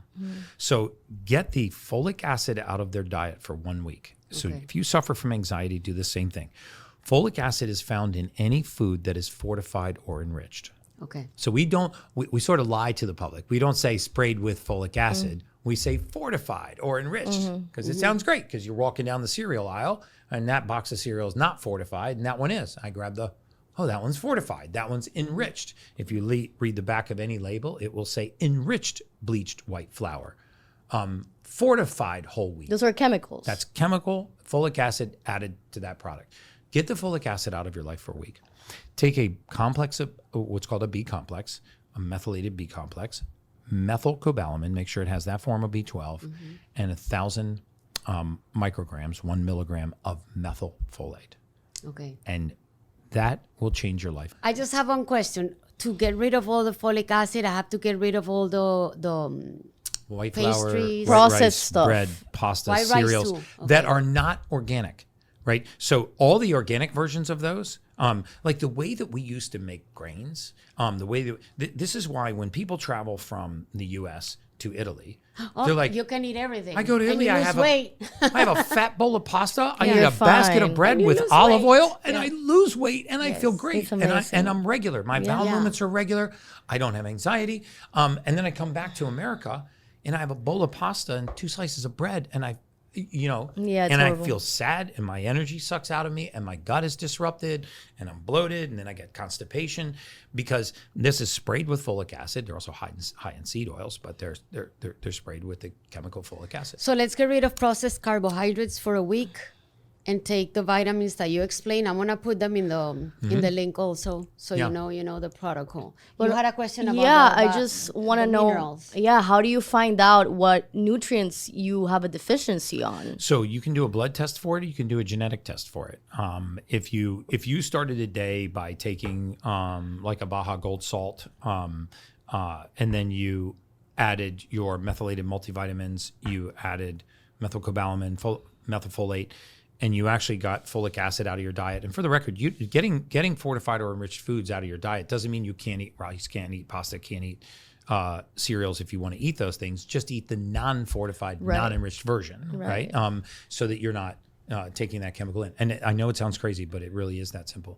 So get the folic acid out of their diet for 1 week. So if you suffer from anxiety, do the same thing. Folic acid is found in any food that is fortified or enriched. Okay. So we sort of lie to the public. We don't say sprayed with folic acid. We say fortified or enriched because it sounds great because you're walking down the cereal aisle and that box of cereal is not fortified and that one is. I grab that one's fortified. That one's enriched. If you read the back of any label, it will say enriched bleached white flour. Fortified whole wheat. Those are chemicals. That's chemical folic acid added to that product. Get the folic acid out of your life for a week. Take a complex of what's called a B complex, a methylated B complex, methylcobalamin, make sure it has that form of B12, and 1,000 micrograms, 1 milligram of methylfolate. Okay. And that will change your life. I just have one question. To get rid of all the folic acid, I have to get rid of all the white pastries, flour, white processed rice, stuff, bread, pasta, white cereals rice too. that are not organic, right? So all the organic versions of those, like the way that we used to make grains, the way that this is why when people travel from the U.S. to Italy, they're like, you can eat everything. I go to Italy, I have a fat bowl of pasta, I eat You're a basket of fine. bread And you with lose olive weight. oil, and I lose weight, and I feel great, it's amazing. and I'm regular. My bowel Yeah. movements are regular. I don't have anxiety, and then I come back to America, and I have a bowl of pasta and 2 slices of bread, and I horrible. feel sad, and my energy sucks out of me, and my gut is disrupted, and I'm bloated, and then I get constipation because this is sprayed with folic acid. They're also high in seed oils, but they're sprayed with the chemical folic acid. So let's get rid of processed carbohydrates for a week and take the vitamins that you explained. I'm gonna put them in the link also, so you know the protocol. You had a question about I just want to know. minerals. Yeah, how do you find out what nutrients you have a deficiency on? So you can do a blood test for it. Or you can do a genetic test for it. If you started a day by taking like a Baja Gold salt, and then you added your methylated multivitamins, you added methylcobalamin, methylfolate, and you actually got folic acid out of your diet. And for the record, getting fortified or enriched foods out of your diet doesn't mean you can't eat rice, can't eat pasta, can't eat cereals if you want to eat those things. Just eat the non-fortified, non-enriched version, right? So that you're not taking that chemical in. And I know it sounds crazy, but it really is that simple.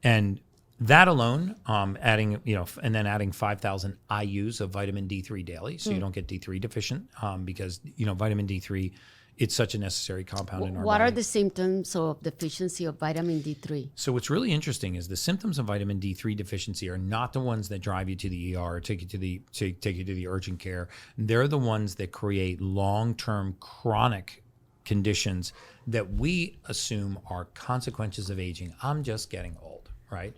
And that alone, adding 5,000 IUs of vitamin D3 daily, so you don't get D3 deficient, because vitamin D3, it's such a necessary compound in our body. What are the symptoms of deficiency of vitamin D3? So what's really interesting is the symptoms of vitamin D3 deficiency are not the ones that drive you to the ER or take you to the urgent care. They're the ones that create long-term chronic conditions that we assume are consequences of aging. I'm just getting old, right?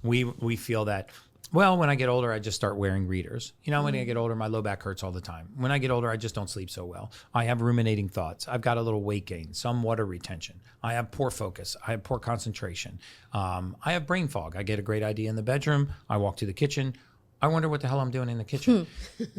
We feel that, well, when I get older, I just start wearing readers. When I get older, my low back hurts all the time. When I get older, I just don't sleep so well. I have ruminating thoughts. I've got a little weight gain, some water retention. I have poor focus. I have poor concentration. I have brain fog. I get a great idea in the bedroom. I walk to the kitchen. I wonder what the hell I'm doing in the kitchen.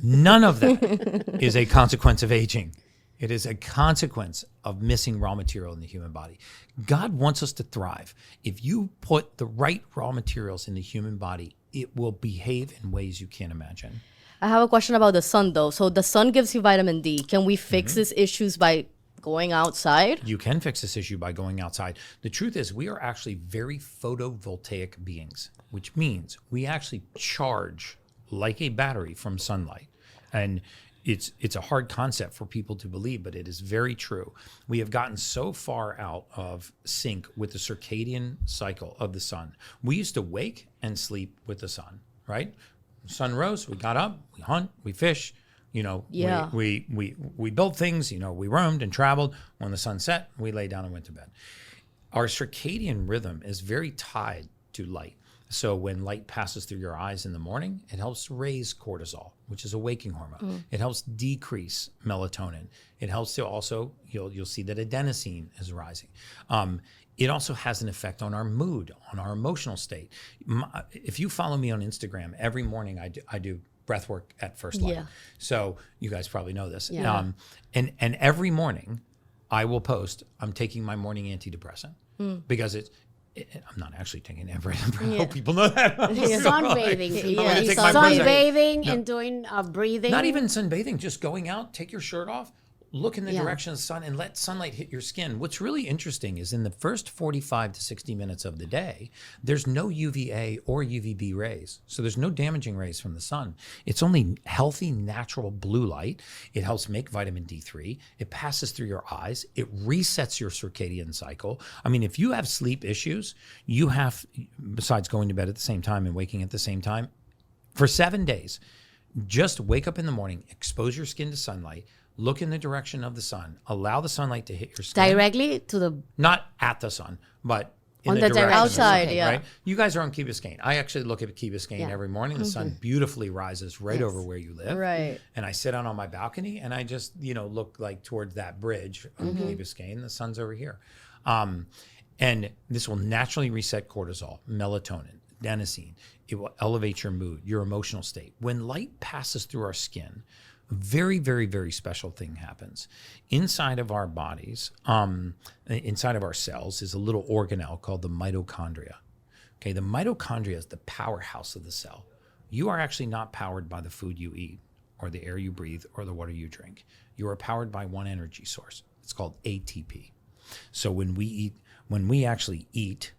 None of that is a consequence of aging. It is a consequence of missing raw material in the human body. God wants us to thrive. If you put the right raw materials in the human body, it will behave in ways you can't imagine. I have a question about the sun, though. So the sun gives you vitamin D. Can we fix these issues by going outside? You can fix this issue by going outside. The truth is, we are actually very photovoltaic beings, which means we actually charge like a battery from sunlight. And it's a hard concept for people to believe, but it is very true. We have gotten so far out of sync with the circadian cycle of the sun. We used to wake and sleep with the sun, right? The sun rose, we got up, we hunt, we fish, we built things, we roamed and traveled. When the sun set, we lay down and went to bed. Our circadian rhythm is very tied to light. So when light passes through your eyes in the morning, it helps raise cortisol, which is a waking hormone. It helps decrease melatonin. It helps to also, you'll see that adenosine is rising. It also has an effect on our mood, on our emotional state. If you follow me on Instagram, every morning I do breath work at first light. Yeah. So you guys probably know this. Yeah. And every morning I will post, I'm taking my morning antidepressant because I'm not actually taking every. I hope people know that. Sunbathing. Yeah, Sunbathing and doing breathing. Not even sunbathing, just going out, take your shirt off, look in the direction of the sun and let sunlight hit your skin. What's really interesting is in the first 45 to 60 minutes of the day, there's no UVA or UVB rays. So there's no damaging rays from the sun. It's only healthy, natural blue light. It helps make vitamin D3. It passes through your eyes. It resets your circadian cycle. I mean, if you have sleep issues, you have, besides going to bed at the same time and waking at the same time, for 7 days, just wake up in the morning, expose your skin to sunlight, look in the direction of the sun, allow the sunlight to hit your skin. Directly to the... Not at the sun, but in On the the direction direction. of the sun, Outside, yeah. right? You guys are on Key Biscayne. I actually look at Key Biscayne every morning. The sun beautifully rises right over where you live. Right. And I sit out on my balcony and I just, look like towards that bridge on Key Biscayne. The sun's over here. And this will naturally reset cortisol, melatonin, adenosine. It will elevate your mood, your emotional state. When light passes through our skin, a very, very, very special thing happens. Inside of our bodies, inside of our cells is a little organelle called the mitochondria. Okay, the mitochondria is the powerhouse of the cell. You are actually not powered by the food you eat or the air you breathe or the water you drink. You are powered by one energy source. It's called ATP. So when we actually eat,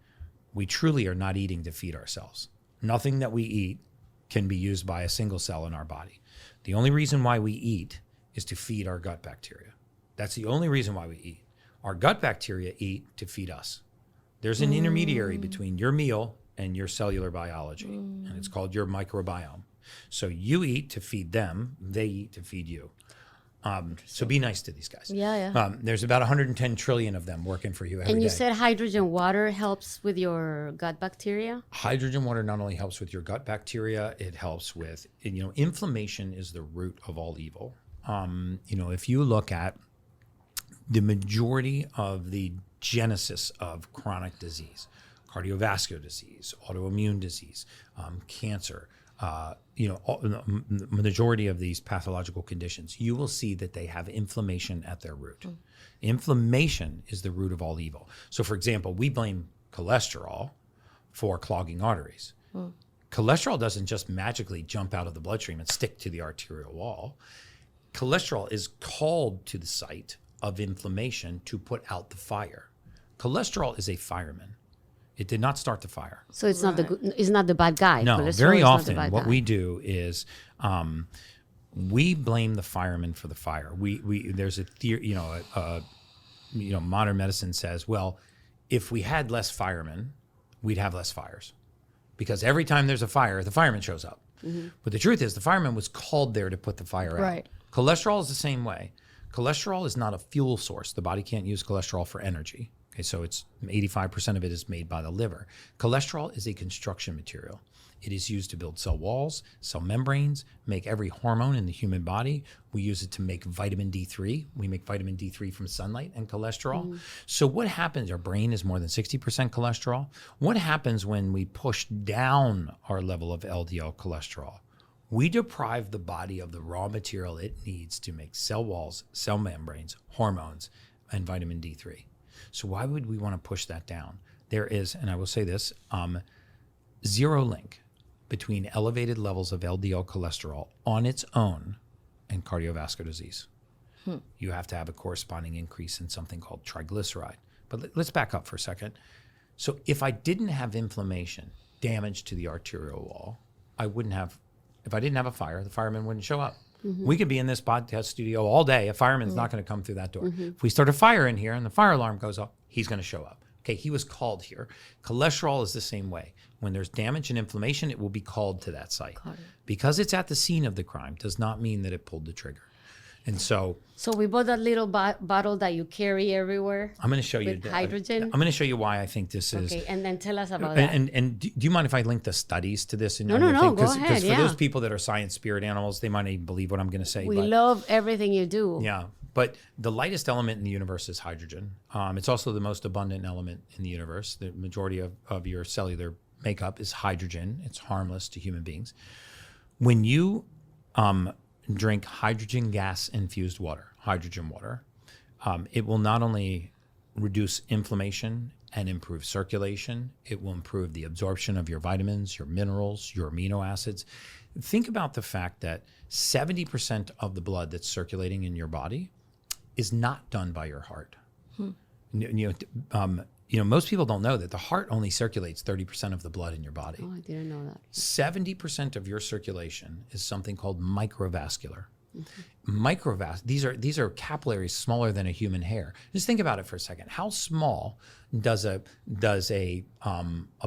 we truly are not eating to feed ourselves. Nothing that we eat can be used by a single cell in our body. The only reason why we eat is to feed our gut bacteria. That's the only reason why we eat. Our gut bacteria eat to feed us. There's an intermediary between your meal and your cellular biology, and it's called your microbiome. So you eat to feed them, they eat to feed you. So be nice to these guys. Yeah. There's about 110 trillion of them working for you every day. And you said hydrogen water helps with your gut bacteria? Hydrogen water not only helps with your gut bacteria, it helps with, inflammation is the root of all evil. If you look at the majority of the genesis of chronic disease, cardiovascular disease, autoimmune disease, cancer, the majority of these pathological conditions, you will see that they have inflammation at their root. Inflammation is the root of all evil. So, for example, we blame cholesterol for clogging arteries. Cholesterol doesn't just magically jump out of the bloodstream and stick to the arterial wall. Cholesterol is called to the site of inflammation to put out the fire. Cholesterol is a fireman. It did not start the fire. So it's not it's not the bad guy. No, Cholesterol very is not the often bad what guy. we do is we blame the fireman for the fire. We there's a theory, modern medicine says, well, if we had less firemen, we'd have less fires, because every time there's a fire, the fireman shows up. But the truth is, the fireman was called there to put the fire out. Right. Cholesterol is the same way. Cholesterol is not a fuel source. The body can't use cholesterol for energy. Okay, so it's 85% of it is made by the liver. Cholesterol is a construction material. It is used to build cell walls, cell membranes, make every hormone in the human body. We use it to make vitamin D3. We make vitamin D3 from sunlight and cholesterol. So what happens? Our brain is more than 60% cholesterol. What happens when we push down our level of LDL cholesterol? We deprive the body of the raw material it needs to make cell walls, cell membranes, hormones, and vitamin D3. So why would we want to push that down? There is, and I will say this, zero link between elevated levels of LDL cholesterol on its own and cardiovascular disease. You have to have a corresponding increase in something called triglyceride. But let's back up for a second. So if I didn't have inflammation, damage to the arterial wall, if I didn't have a fire, the fireman wouldn't show up. We could be in this podcast studio all day. A fireman's not going to come through that door. If we start a fire in here and the fire alarm goes off, he's going to show up. Okay, he was called here. Cholesterol is the same way. When there's damage and inflammation, it will be called to that site. Because it's at the scene of the crime does not mean that it pulled the trigger. And so we bought that little bottle that you carry everywhere. I'm going to show you with hydrogen. I'm going to show you why I think this is. Okay, and then tell us about that. And do you mind if I link the studies to this? No, go ahead. Because for those people that are science spirit animals, they might not even believe what I'm going to say. We love everything you do. Yeah, but the lightest element in the universe is hydrogen. It's also the most abundant element in the universe. The majority of your cellular makeup is hydrogen. It's harmless to human beings. When you drink hydrogen gas infused water, hydrogen water, it will not only reduce inflammation and improve circulation, it will improve the absorption of your vitamins, your minerals, your amino acids. Think about the fact that 70% of the blood that's circulating in your body is not done by your heart. Most people don't know that the heart only circulates 30% of the blood in your body. Oh, I didn't know that. 70% of your circulation is something called microvascular. These are capillaries smaller than a human hair. Just think about it for a second. How small does a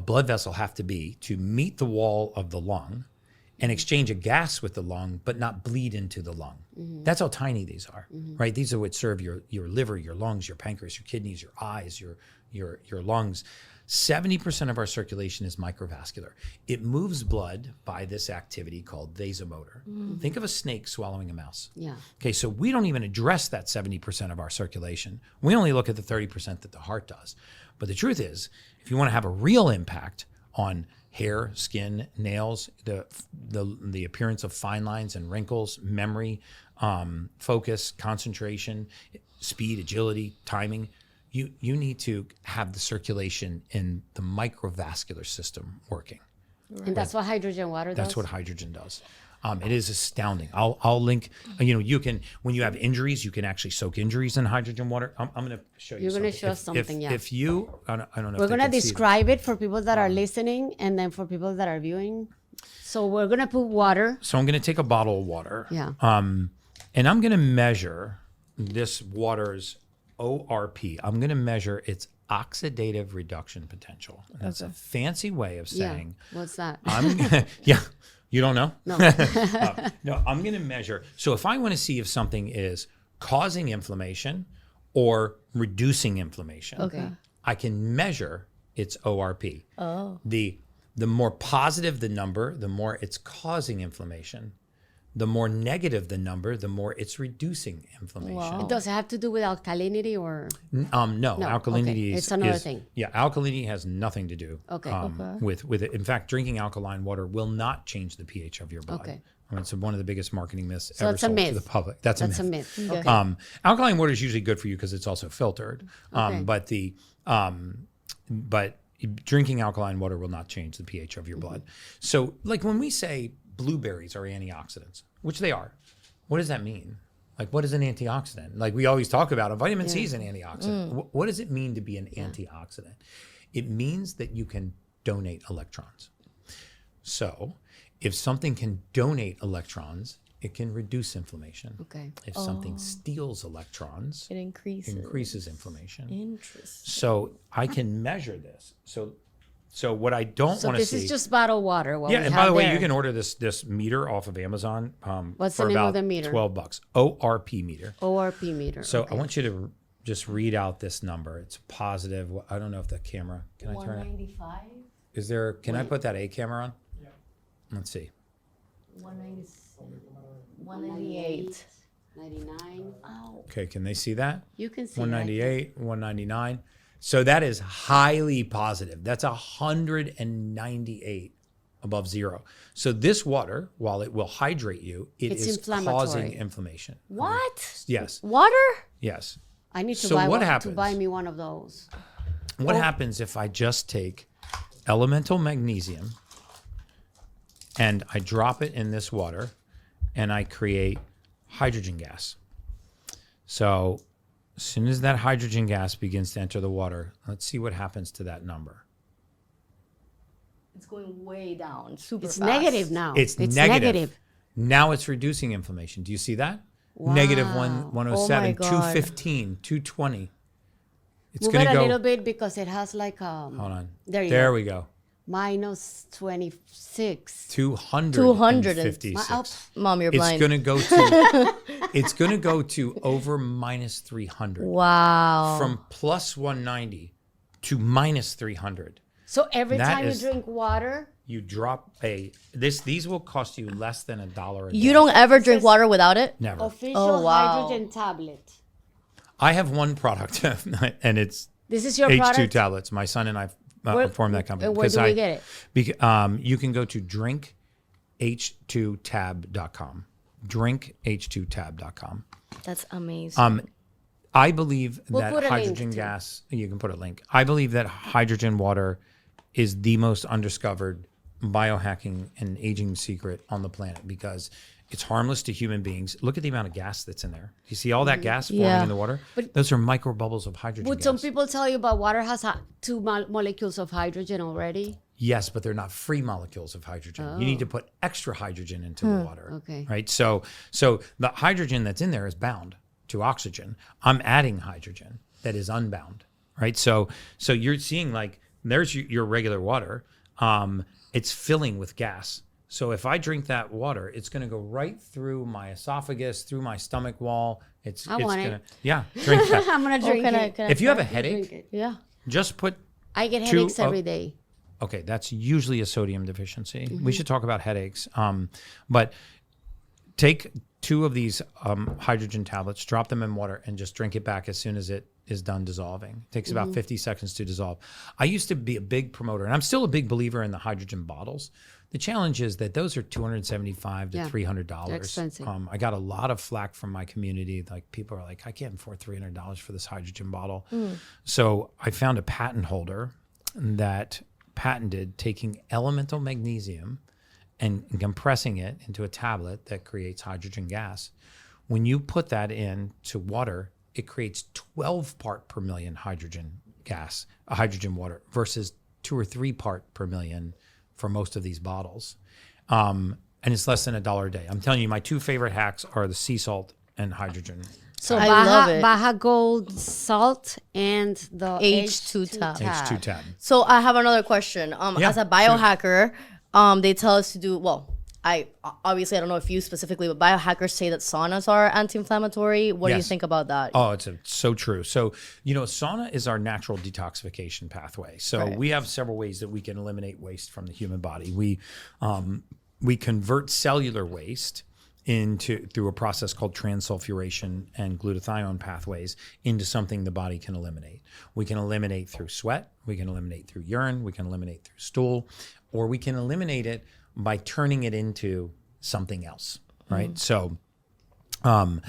blood vessel have to be to meet the wall of the lung and exchange a gas with the lung, but not bleed into the lung? That's how tiny these are, right? These are what serve your liver, your lungs, your pancreas, your kidneys, your eyes, your lungs. 70% of our circulation is microvascular. It moves blood by this activity called vasomotor. Think of a snake swallowing a mouse. Yeah. Okay, so we don't even address that 70% of our circulation. We only look at the 30% that the heart does. But the truth is, if you want to have a real impact on hair, skin, nails, the appearance of fine lines and wrinkles, memory, focus, concentration, speed, agility, timing, you need to have the circulation in the microvascular system working. Right. And that's what hydrogen water does? That's what hydrogen does. It is astounding. I'll link, you can, when you have injuries, you can actually soak injuries in hydrogen water. I'm going to show you You're something. going to show us something, yeah. If you, I don't know. We're going to describe it for people that are listening and then for people that are viewing. So we're going to put water. So I'm going to take a bottle of water. Yeah. And I'm going to measure this water's ORP. I'm going to measure its oxidative reduction potential. And that's a fancy way of saying. Yeah. What's that? Yeah. You don't know? No. No, I'm going to measure. So if I want to see if something is causing inflammation or reducing inflammation, okay, I can measure its ORP. Oh. The more positive the number, the more it's causing inflammation. The more negative the number, the more it's reducing inflammation. Wow. Does it have to do with alkalinity or? No. Alkalinity okay. It's another thing. Yeah, alkalinity has nothing to do with it. In fact, drinking alkaline water will not change the pH of your blood. Okay. I mean, it's one of the biggest marketing myths So ever it's a sold myth. to the public. That's a myth. Okay. Alkaline water is usually good for you because it's also filtered. Okay. But drinking alkaline water will not change the pH of your blood. So, like when we say blueberries are antioxidants, which they are, what does that mean? Like, what is an antioxidant? Like we always talk about, vitamin C is an antioxidant. What does it mean to be an antioxidant? It means that you can donate electrons. So if something can donate electrons, it can reduce inflammation. Okay. If something steals electrons, It increases inflammation. Interesting. So I can measure this. So what I don't want to see. So this is just bottled water. And by the way, you can order this meter off of Amazon. What's for the name about of the meter? $12. ORP meter. ORP meter. So okay. I want you to just read out this number. It's positive. I don't know if the camera. Can I turn it? 195. Is there? Can I put that A camera on? Yeah. Let's see. 198. 99. Ow. Okay. Can they see that? You can see 198, 199. So that is highly positive. That's 198 above zero. So this water, while it will hydrate you, it's causing inflammation. What? Yes. Water? Yes. I need to So buy what one, happens? to buy me one of those. What happens if I just take elemental magnesium and I drop it in this water, and I create hydrogen gas. So as soon as that hydrogen gas begins to enter the water, let's see what happens to that number. It's going way down, super It's fast. negative now. It's negative. Now it's reducing inflammation. Do you see that? Wow. Negative 107, Oh my God. 215, 220. It's Move going it to a go. little bit because it has like Hold on. There we go. minus 26. 256. Mom, you're It's blind. going to go to. It's going to go to over minus 300. Wow. From plus 190 to minus 300. So every That time is- you drink water, You drop these will cost you less than $1 a day. You don't ever drink water without it? Never. official Oh, wow. hydrogen tablet. I have one product, and it's This is your H2 product. tablets. My son and I formed that company. Where do we get it? You can go to drinkhh2tab.com. Drinkhh2tab.com. That's amazing. I believe We'll that put a link hydrogen to- gas, you can put a link. I believe that hydrogen water is the most undiscovered biohacking and aging secret on the planet because it's harmless to human beings. Look at the amount of gas that's in there. You see all that gas forming Yeah. in the water? But- Those are micro bubbles of hydrogen Would gas. some people tell you about water has two molecules of hydrogen already? Yes, but they're not free molecules of hydrogen. You need to put extra hydrogen into the water. Okay. Right? So the hydrogen that's in there is bound to oxygen. I'm adding hydrogen that is unbound. Right? So you're seeing like there's your regular water. It's filling with gas. So if I drink that water, it's going to go right through my esophagus, through my stomach wall. It's want it. gonna, yeah, drink that. I'm gonna drink it. If you have a Drink headache, it. Yeah. just put I get Two headaches of- every day. Okay, that's usually a sodium deficiency. We should talk about headaches. But take 2 of these hydrogen tablets, drop them in water, and just drink it back as soon as it is done dissolving. It takes about 50 seconds to dissolve. I used to be a big promoter, and I'm still a big believer in the hydrogen bottles. The challenge is that those are $275 to Yeah, $300. they're expensive. I got a lot of flack from my community. Like people are like, I can't afford $300 for this hydrogen bottle. So I found a patent holder that patented taking elemental magnesium and compressing it into a tablet that creates hydrogen gas. When you put that into water, it creates 12 part per million hydrogen gas, hydrogen water, versus 2 or 3 part per million for most of these bottles. And it's less than $1 a day. I'm telling you, my 2 favorite hacks are the sea salt and hydrogen. So I love it. Baja Gold salt and the H2 tab. H2 tab. So I have another question. Yeah, As a biohacker, they tell us to do, I don't know if you specifically, but biohackers say that saunas are anti-inflammatory. What do you Yes. think about that? Oh, it's so true. So, sauna is our natural detoxification pathway. So Right. we have several ways that we can eliminate waste from the human body. We convert cellular waste through a process called transsulfuration and glutathione pathways into something the body can eliminate. We can eliminate through sweat, we can eliminate through urine, we can eliminate through stool, or we can eliminate it by turning it into something else, right? So when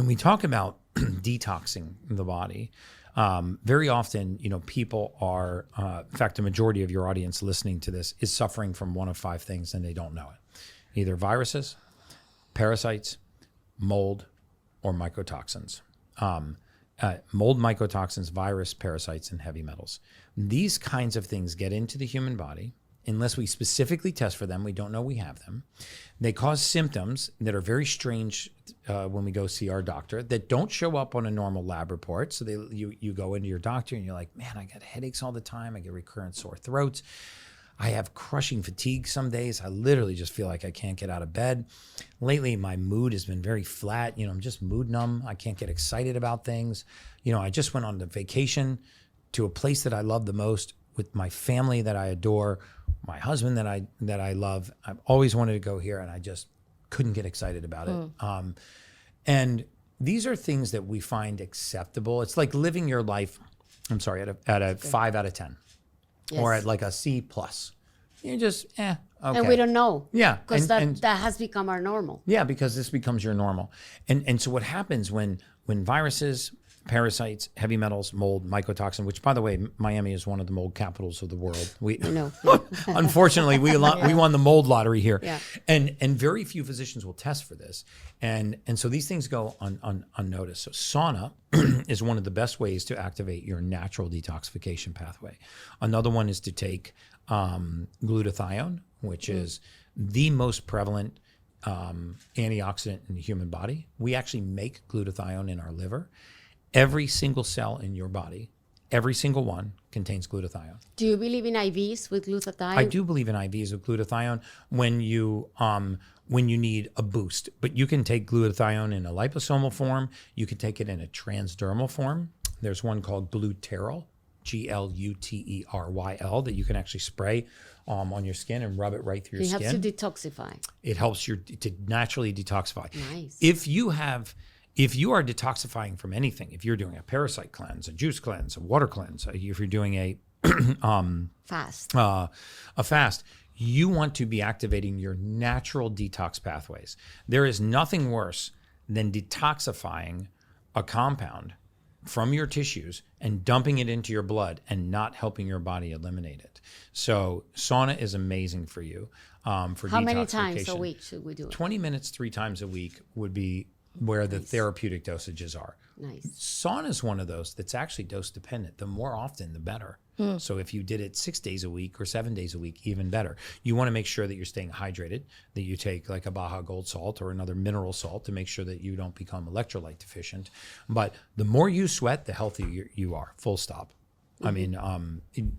we talk about detoxing the body, very often, people are, in fact, the majority of your audience listening to this is suffering from one of 5 things and they don't know it. Either viruses, parasites, mold, or mycotoxins. Mold, mycotoxins, virus, parasites, and heavy metals. These kinds of things get into the human body. Unless we specifically test for them, we don't know we have them. They cause symptoms that are very strange when we go see our doctor that don't show up on a normal lab report. So you go into your doctor and you're like, man, I got headaches all the time. I get recurrent sore throats. I have crushing fatigue some days. I literally just feel like I can't get out of bed. Lately, my mood has been very flat. I'm just mood numb. I can't get excited about things. I just went on a vacation to a place that I love the most with my family that I adore, my husband that I love. I've always wanted to go here, and I just couldn't get excited about it. And these are things that we find acceptable. It's like living your life, at a 5 out of 10. Yes. Or at like a C+. You're just, okay. And we don't know. Yeah. Because and that has become our normal. yeah, because this becomes your normal. And so what happens when viruses, parasites, heavy metals, mold, mycotoxin, which, by the way, Miami is one of the mold capitals of the world. I know. Unfortunately, we won the mold lottery here. Yeah. And very few physicians will test for this. And so these things go unnoticed. So sauna is one of the best ways to activate your natural detoxification pathway. Another one is to take glutathione, which is the most prevalent antioxidant in the human body. We actually make glutathione in our liver. Every single cell in your body, every single one, contains glutathione. Do you believe in IVs with glutathione? I do believe in IVs with glutathione when you need a boost. But you can take glutathione in a liposomal form. You can take it in a transdermal form. There's one called Gluteryl, Gluteryl, that you can actually spray on your skin and rub it right through your skin. It helps you detoxify. It helps you to naturally detoxify. Nice. If you are detoxifying from anything, if you're doing a parasite cleanse, a juice cleanse, a water cleanse, if you're doing a fast, you want to be activating your natural detox pathways. There is nothing worse than detoxifying a compound from your tissues and dumping it into your blood and not helping your body eliminate it. So sauna is amazing for you for detoxification. How many times a week should we do it? 20 minutes 3 times a week would be where the therapeutic dosages are. Nice. Sauna is one of those that's actually dose dependent. The more often, the better. So if you did it 6 days a week or 7 days a week, even better. You want to make sure that you're staying hydrated, that you take like a Baja Gold salt or another mineral salt to make sure that you don't become electrolyte deficient. But the more you sweat, the healthier you are, full stop. I mean,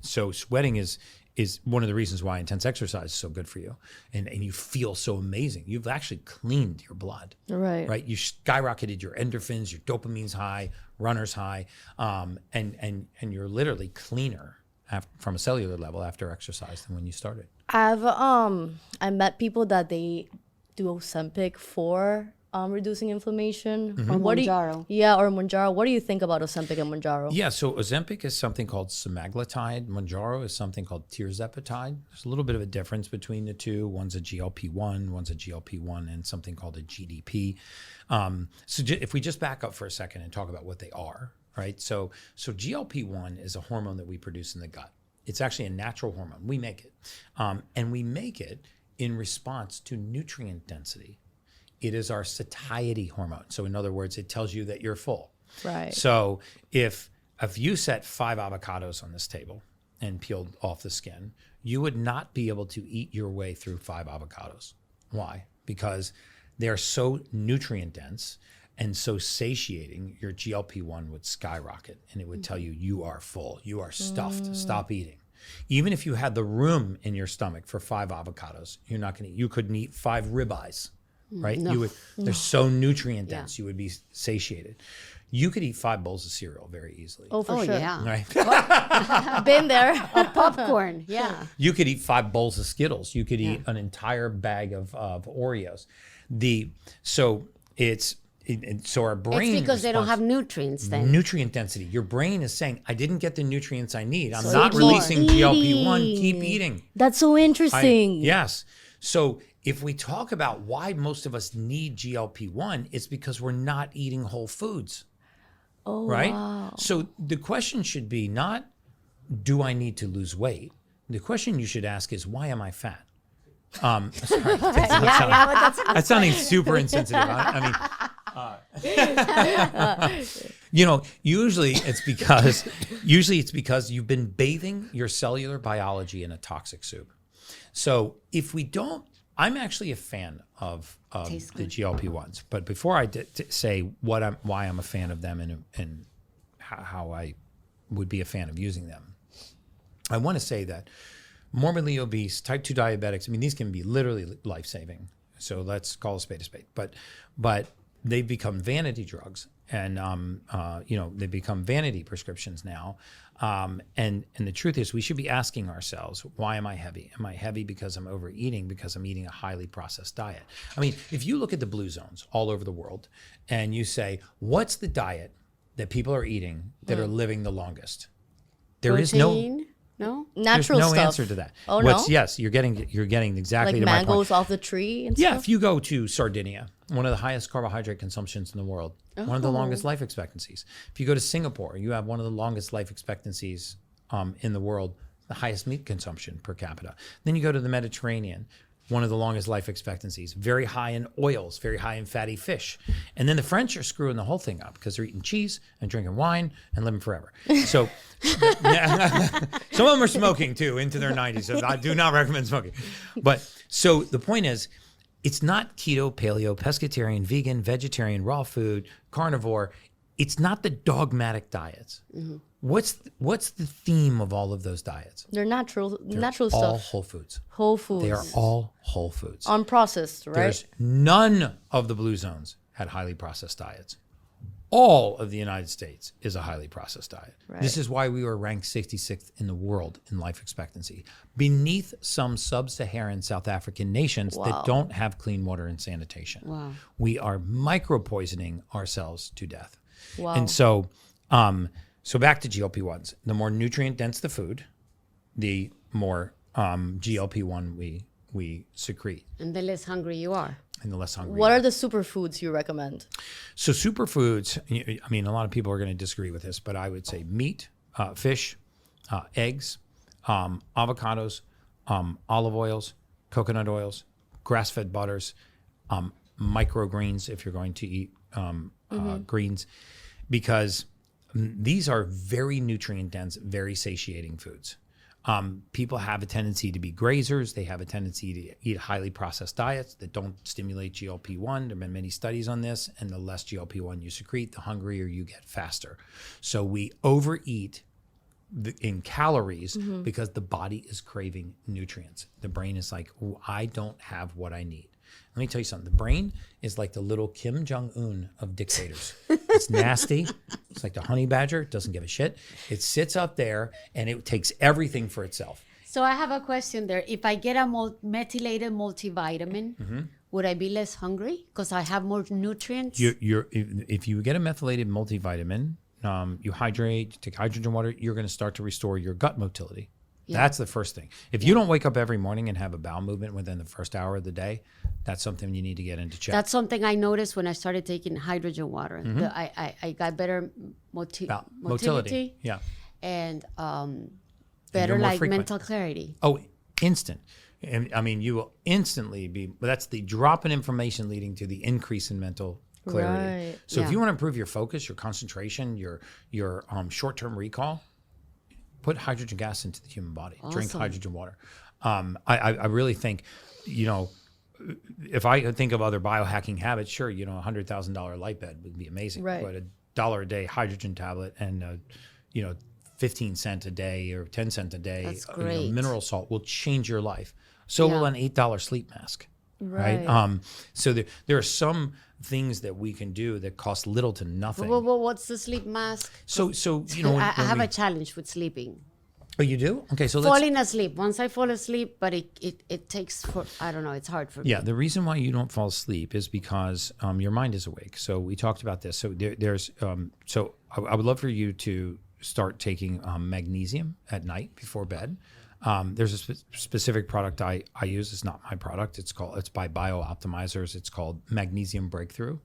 so sweating is one of the reasons why intense exercise is so good for you. And you feel so amazing. You've actually cleaned your blood. Right? You skyrocketed your endorphins, your dopamine's high, runner's high, and you're literally cleaner from a cellular level after exercise than when you started. I met people that they do Ozempic for reducing inflammation. Or Mounjaro. Or Mounjaro. What do you think about Ozempic and Mounjaro? Yeah, so Ozempic is something called semaglutide. Mounjaro is something called tirzepatide. There's a little bit of a difference between the two. One's a GLP-1, one's a GLP-1, and something called a GDP. So if we just back up for a second and talk about what they are, right? So GLP-1 is a hormone that we produce in the gut. It's actually a natural hormone. We make it. And we make it in response to nutrient density. It is our satiety hormone. So in other words, it tells you that you're full. Right. So if you set 5 avocados on this table and peeled off the skin, you would not be able to eat your way through 5 avocados. Why? Because they're so nutrient dense and so satiating, your GLP-1 would skyrocket and it would tell you you are full, you are stuffed, stop eating. Even if you had the room in your stomach for 5 avocados, you're not going to. You couldn't eat 5 ribeyes. Right? No. They're so nutrient dense, you would be satiated. You could eat 5 bowls of cereal very easily. Oh, for sure. Yeah. Right? Been there. Popcorn. Yeah. You could eat 5 bowls of Skittles. You could eat an entire bag of Oreos. So our brain. It's because they don't have nutrients then. Nutrient density. Your brain is saying, I didn't get the nutrients I need. I'm So not keep releasing eating. GLP-1. Keep eating. That's so interesting. Yes. So if we talk about why most of us need GLP-1, it's because we're not eating whole foods. Oh, right? wow. So the question should be not, do I need to lose weight? The question you should ask is, why am I fat? Sorry, that's sounding super insensitive. Usually it's because you've been bathing your cellular biology in a toxic soup. So if we don't, I'm actually a fan of the GLP-1s. But before I say why I'm a fan of them and how I would be a fan of using them, I want to say that morbidly obese, type 2 diabetics, I mean, these can be literally life-saving. So let's call a spade a spade. But they've become vanity drugs, and they've become vanity prescriptions now. And the truth is, we should be asking ourselves, why am I heavy? Am I heavy because I'm overeating, because I'm eating a highly processed diet? I mean, if you look at the blue zones all over the world and you say, what's the diet that people are eating that are living the longest? There is no No? Natural There's no stuff. answer to that. Oh, no? Yes, you're getting exactly Like to my point. mangoes off the tree and Yeah, stuff? if you go to Sardinia, one of the highest carbohydrate consumptions in the world, one of the longest life expectancies. If you go to Singapore, you have one of the longest life expectancies in the world, the highest meat consumption per capita. Then you go to the Mediterranean, one of the longest life expectancies, very high in oils, very high in fatty fish. And then the French are screwing the whole thing up because they're eating cheese and drinking wine and living forever. So some of them are smoking too into their 90s. So I do not recommend smoking. But so the point is, it's not keto, paleo, pescatarian, vegan, vegetarian, raw food, carnivore. It's not the dogmatic diets. Mm-hmm. What's the theme of all of those diets? They're natural All stuff. whole foods. Whole foods. They are all whole foods. Unprocessed, right? There's none of the blue zones had highly processed diets. All of the United States is a highly processed diet. Right. This is why we were ranked 66th in the world in life expectancy, beneath some sub-Saharan South African nations that don't have clean water and sanitation. Wow. We are micro-poisoning ourselves to death. Wow. And so, so back to GLP-1s. The more nutrient-dense the food, the more GLP-1 we secrete, And the less hungry you are. and the less hungry. What you are the superfoods you recommend? So superfoods, I mean, a lot of people are going to disagree with this, but I would say meat, fish, eggs, avocados, olive oils, coconut oils, grass-fed butters, microgreens if you're going to eat greens, because these are very nutrient-dense, very satiating foods. People have a tendency to be grazers. They have a tendency to eat highly processed diets that don't stimulate GLP-1. There have been many studies on this, and the less GLP-1 you secrete, the hungrier you get faster. So we overeat in calories because the body is craving nutrients. The brain is like, oh, I don't have what I need. Let me tell you something. The brain is like the little Kim Jong-un of dictators. It's nasty. It's like the honey badger. It doesn't give a shit. It sits up there and it takes everything for itself. So I have a question there. If I get a methylated multivitamin, would I be less hungry because I have more nutrients? If you get a methylated multivitamin, you hydrate, you take hydrogen water, you're going to start to restore your gut motility. Yeah. That's the first thing. If you don't wake up every morning and have a bowel movement within the first hour of the day, that's something you need to get into check. That's something I noticed when I started taking hydrogen water. I got better motility. Yeah. And better like mental clarity. Oh, instant. And I mean, you will instantly be, that's the drop in information leading to the increase in mental clarity. Right. So if you want to improve your focus, your concentration, your short-term recall, put hydrogen gas into the human body. Awesome. Drink hydrogen water. I really think, if I think of other biohacking habits, sure, $100,000 light bed would be amazing. Right. But $1 a day hydrogen tablet and 15 cents a day or 10 cents a day, that's great. Mineral salt will change your life. So will an $8 sleep mask. Right. So there are some things that we can do that cost little to nothing. Well, what's the sleep mask? So I have a challenge with sleeping. Oh, you do? Okay, so falling asleep. Once I fall asleep, but it takes I don't know. It's hard for me. Yeah, the reason why you don't fall asleep is because your mind is awake. So we talked about this. So there's so I would love for you to start taking magnesium at night before bed. There's a specific product I use. It's not my product. It's by BioOptimizers. It's called Magnesium Breakthrough,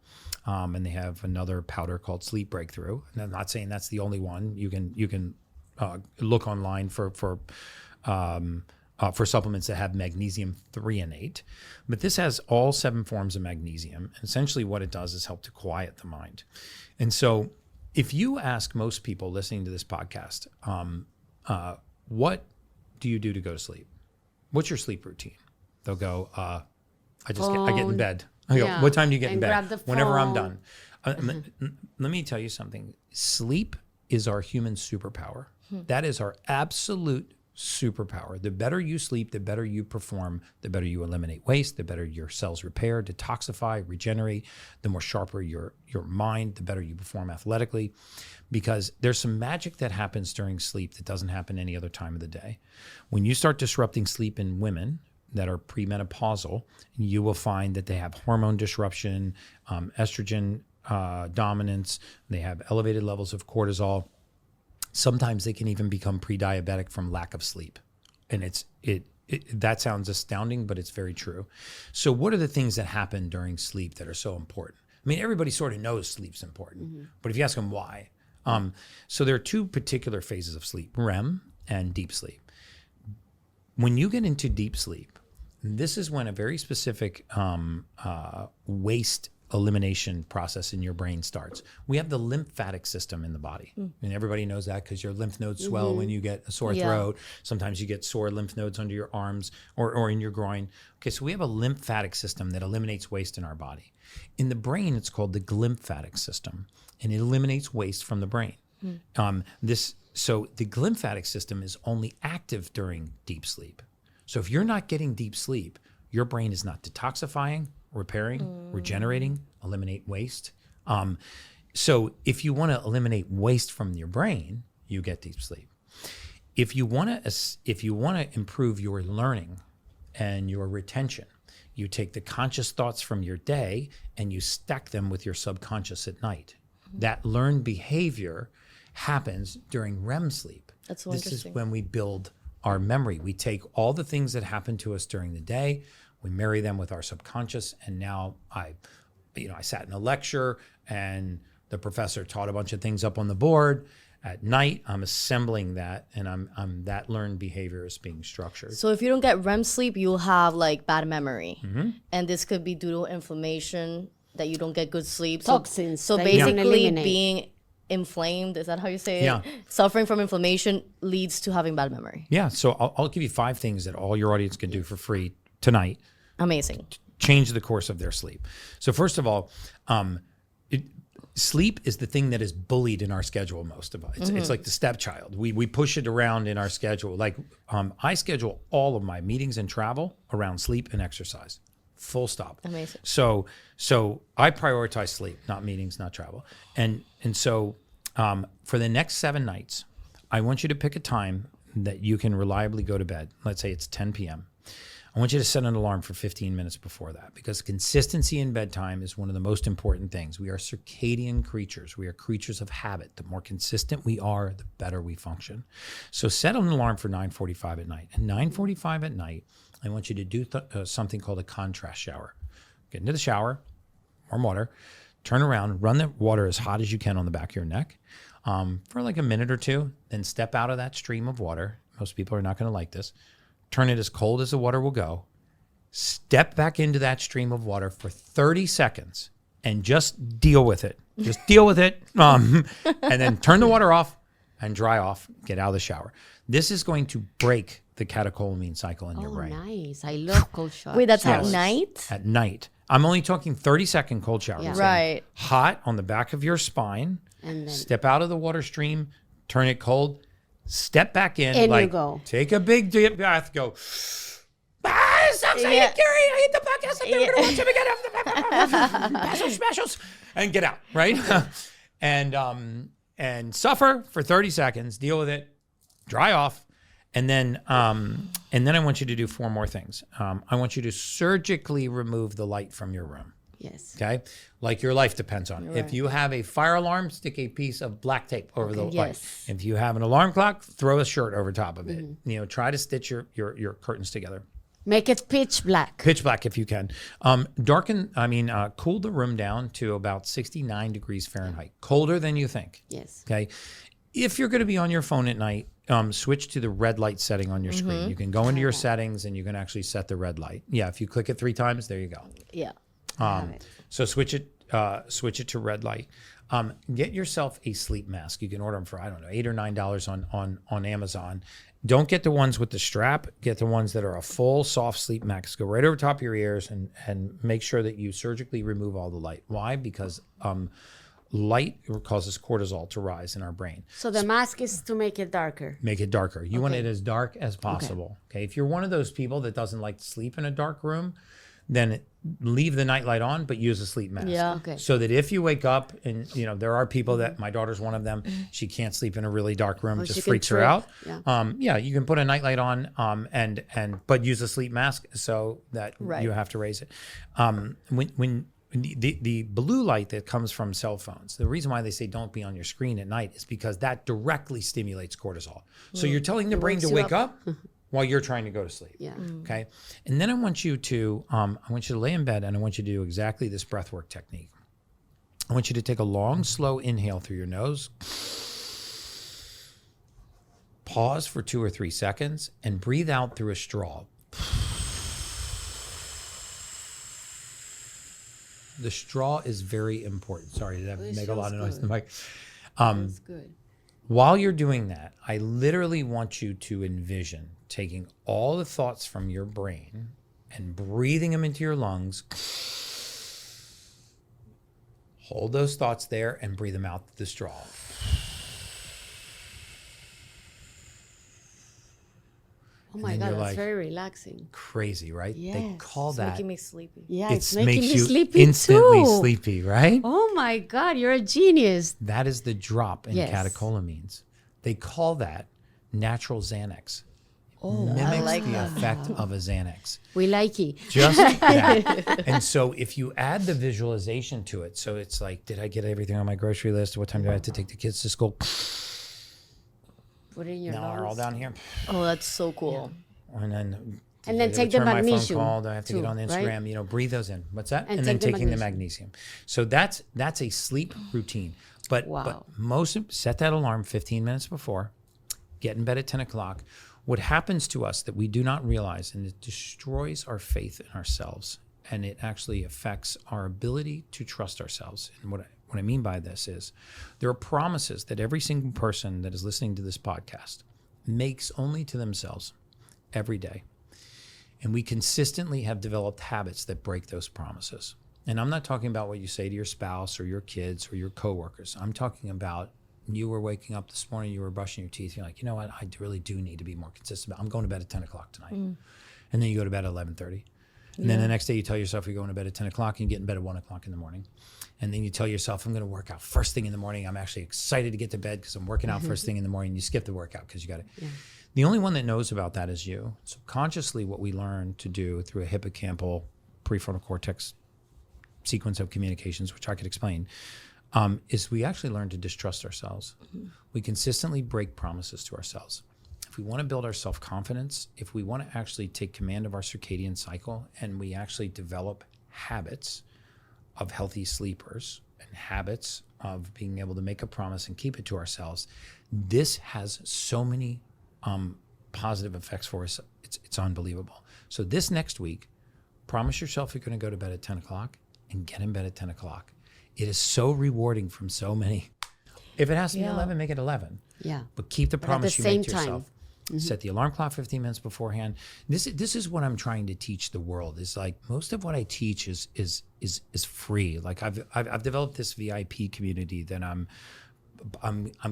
and they have another powder called Sleep Breakthrough. And I'm not saying that's the only one. You can look online for supplements that have magnesium threonate, but this has all 7 forms of magnesium. And essentially, what it does is help to quiet the mind. And so, if you ask most people listening to this podcast, what do you do to go to sleep? What's your sleep routine? They'll go, I get in bed. I go, what time do you get in bed? Grab the phone. Whenever I'm done. Let me tell you something. Sleep is our human superpower. That is our absolute superpower. The better you sleep, the better you perform, the better you eliminate waste, the better your cells repair, detoxify, regenerate, the more sharper your mind, the better you perform athletically. Because there's some magic that happens during sleep that doesn't happen any other time of the day. When you start disrupting sleep in women that are premenopausal, you will find that they have hormone disruption, estrogen dominance, they have elevated levels of cortisol. Sometimes they can even become pre-diabetic from lack of sleep. And that sounds astounding, but it's very true. So what are the things that happen during sleep that are so important? I mean, everybody sort of knows sleep's important, but if you ask them why, so there are two particular phases of sleep, REM and deep sleep. When you get into deep sleep, this is when a very specific waste elimination process in your brain starts. We have the lymphatic system in the body. And everybody knows that because your lymph nodes swell when you get a sore throat. Sometimes you get sore lymph nodes under your arms or in your groin. Okay, so we have a lymphatic system that eliminates waste in our body. In the brain, it's called the glymphatic system, and it eliminates waste from the brain. So the glymphatic system is only active during deep sleep. So if you're not getting deep sleep, your brain is not detoxifying, repairing, regenerating, eliminate waste. So if you want to eliminate waste from your brain, you get deep sleep. If you want to improve your learning and your retention, you take the conscious thoughts from your day and you stack them with your subconscious at night. That learned behavior happens during REM sleep. That's so This interesting. is when we build our memory. We take all the things that happen to us during the day, we marry them with our subconscious, and now I sat in a lecture and the professor taught a bunch of things up on the board. At night, I'm assembling that, and I'm that learned behavior is being structured. So if you don't get REM sleep, you'll have like bad memory, and this could be due to inflammation, that you don't get good sleep. Toxins So that you can basically, eliminate. being inflamed, is that how you say it? Yeah. Suffering from inflammation leads to having bad memory. Yeah, so I'll give you 5 things that all your audience can do for free tonight. Amazing. Change the course of their sleep. So first of all, sleep is the thing that is bullied in our schedule most of us. It's like the stepchild. We push it around in our schedule. Like I schedule all of my meetings and travel around sleep and exercise. Full stop. Amazing. So I prioritize sleep, not meetings, not travel. And so for the next 7 nights, I want you to pick a time that you can reliably go to bed. Let's say it's 10 p.m. I want you to set an alarm for 15 minutes before that, because consistency in bedtime is one of the most important things. We are circadian creatures. We are creatures of habit. The more consistent we are, the better we function. So set an alarm for 9:45 at night. At 9:45 at night, I want you to do something called a contrast shower. Get into the shower, warm water, turn around, run the water as hot as you can on the back of your neck for like a minute or two, then step out of that stream of water. Most people are not going to like this. Turn it as cold as the water will go. Step back into that stream of water for 30 seconds and just deal with it. Just deal with it. And then turn the water off and dry off. Get out of the shower. This is going to break the catecholamine cycle in your brain. Oh, nice. I love cold showers. Wait, that's Yes. at night? At night. I'm only talking 30-second cold shower. Yeah. So Right. hot on the back of your spine. And then Step out of the water stream. Turn it cold. Step back in. And you like, go. Take a big deep breath. Go. So excited, Yeah. Gary. I hate the podcast. I'm never going to watch him again. Pasos, specials. And get out, right? and suffer for 30 seconds. Deal with it. Dry off. And then I want you to do 4 more things. I want you to surgically remove the light from your room. yes. Okay? Like your life depends on it. If you have a fire alarm, stick a piece of black tape over the light. Yes. If you have an alarm clock, throw a shirt over top of it. Try to stitch your curtains together. Make it pitch black. Pitch black if you can. Cool the room down to about 69 degrees Fahrenheit. Colder than you think. Yes. Okay? If you're going to be on your phone at night, switch to the red light setting on your screen. You can go into your settings and you can actually set the red light. Yeah, if you click it 3 times, there you go. Yeah. So switch it to red light. Get yourself a sleep mask. You can order them for, I don't know, $8 or $9 on Amazon. Don't get the ones with the strap. Get the ones that are a full soft sleep mask. Go right over top of your ears and make sure that you surgically remove all the light. Why? Because light causes cortisol to rise in our brain. So the mask is to make it darker. Make it darker. You want it as dark as possible. Okay. If you're one of those people that doesn't like to sleep in a dark room, then leave the nightlight on, but use a sleep mask. Yeah. Okay. So that if you wake up and, there are people that, my daughter's one of them, she can't sleep in a really dark room. It she just can freaks her trip. out. Yeah. You can put a nightlight on but use a sleep mask so that Right. you have to raise it. The blue light that comes from cell phones, the reason why they say don't be on your screen at night is because that directly stimulates cortisol. So you're telling the brain to wake up while you're trying to go to sleep. Yeah. Okay. And then I want you to lay in bed and I want you to do exactly this breathwork technique. I want you to take a long, slow inhale through your nose. Pause for 2 or 3 seconds and breathe out through a straw. The straw is very important. Sorry, did that make a lot of noise in the mic? That's good. While you're doing that, I literally want you to envision taking all the thoughts from your brain and breathing them into your lungs. Hold those thoughts there and breathe them out the straw. Oh my God, that's very relaxing. Crazy, right? Yes. They call It's that. making me sleepy. Yeah, It it's making makes me you sleepy instantly too. sleepy, right? Oh my God, you're a genius. That is the drop in Yes. catecholamines. They call that natural Xanax. Oh, I Mimics like the that. effect of a Xanax. We like it. Just that. And so if you add the visualization to it, so it's like, did I get everything on my grocery list? What time do I have to take the kids to school? Put it in your Now they're all lungs. down here. Oh, that's so cool. And then take the return my magnesium phone call. Do I have to too, get on Instagram? right? Breathe those in. What's that? And then take the taking the magnesium. So that's a sleep routine. But Wow. most set that alarm 15 minutes before. Get in bed at 10 o'clock. What happens to us that we do not realize, and it destroys our faith in ourselves, and it actually affects our ability to trust ourselves. And what I mean by this is there are promises that every single person that is listening to this podcast makes only to themselves every day. And we consistently have developed habits that break those promises. And I'm not talking about what you say to your spouse or your kids or your coworkers. I'm talking about you were waking up this morning, you were brushing your teeth. You're like, you know what? I really do need to be more consistent. I'm going to bed at 10 o'clock tonight. And then you go to bed at 11:30. And then the next day you tell yourself you're going to bed at 10 o'clock and you get in bed at 1 o'clock in the morning. And then you tell yourself, I'm going to work out first thing in the morning. I'm actually excited to get to bed because I'm working out first thing in the morning. You skip the workout because you got it. Yeah. The only one that knows about that is you. So consciously what we learn to do through a hippocampal prefrontal cortex sequence of communications, which I could explain, is we actually learn to distrust ourselves. We consistently break promises to ourselves. If we want to build our self-confidence, if we want to actually take command of our circadian cycle, and we actually develop habits of healthy sleepers and habits of being able to make a promise and keep it to ourselves, this has so many positive effects for us. It's unbelievable. So this next week, promise yourself you're going to go to bed at 10 o'clock and get in bed at 10 o'clock. It is so rewarding from so many. If it has to be 11, make it 11. Yeah. But keep the promise you make to same yourself. Set the alarm clock 15 minutes beforehand. This is what I'm trying to teach the world. Is like most of what I teach is free. Like I've developed this VIP community that I'm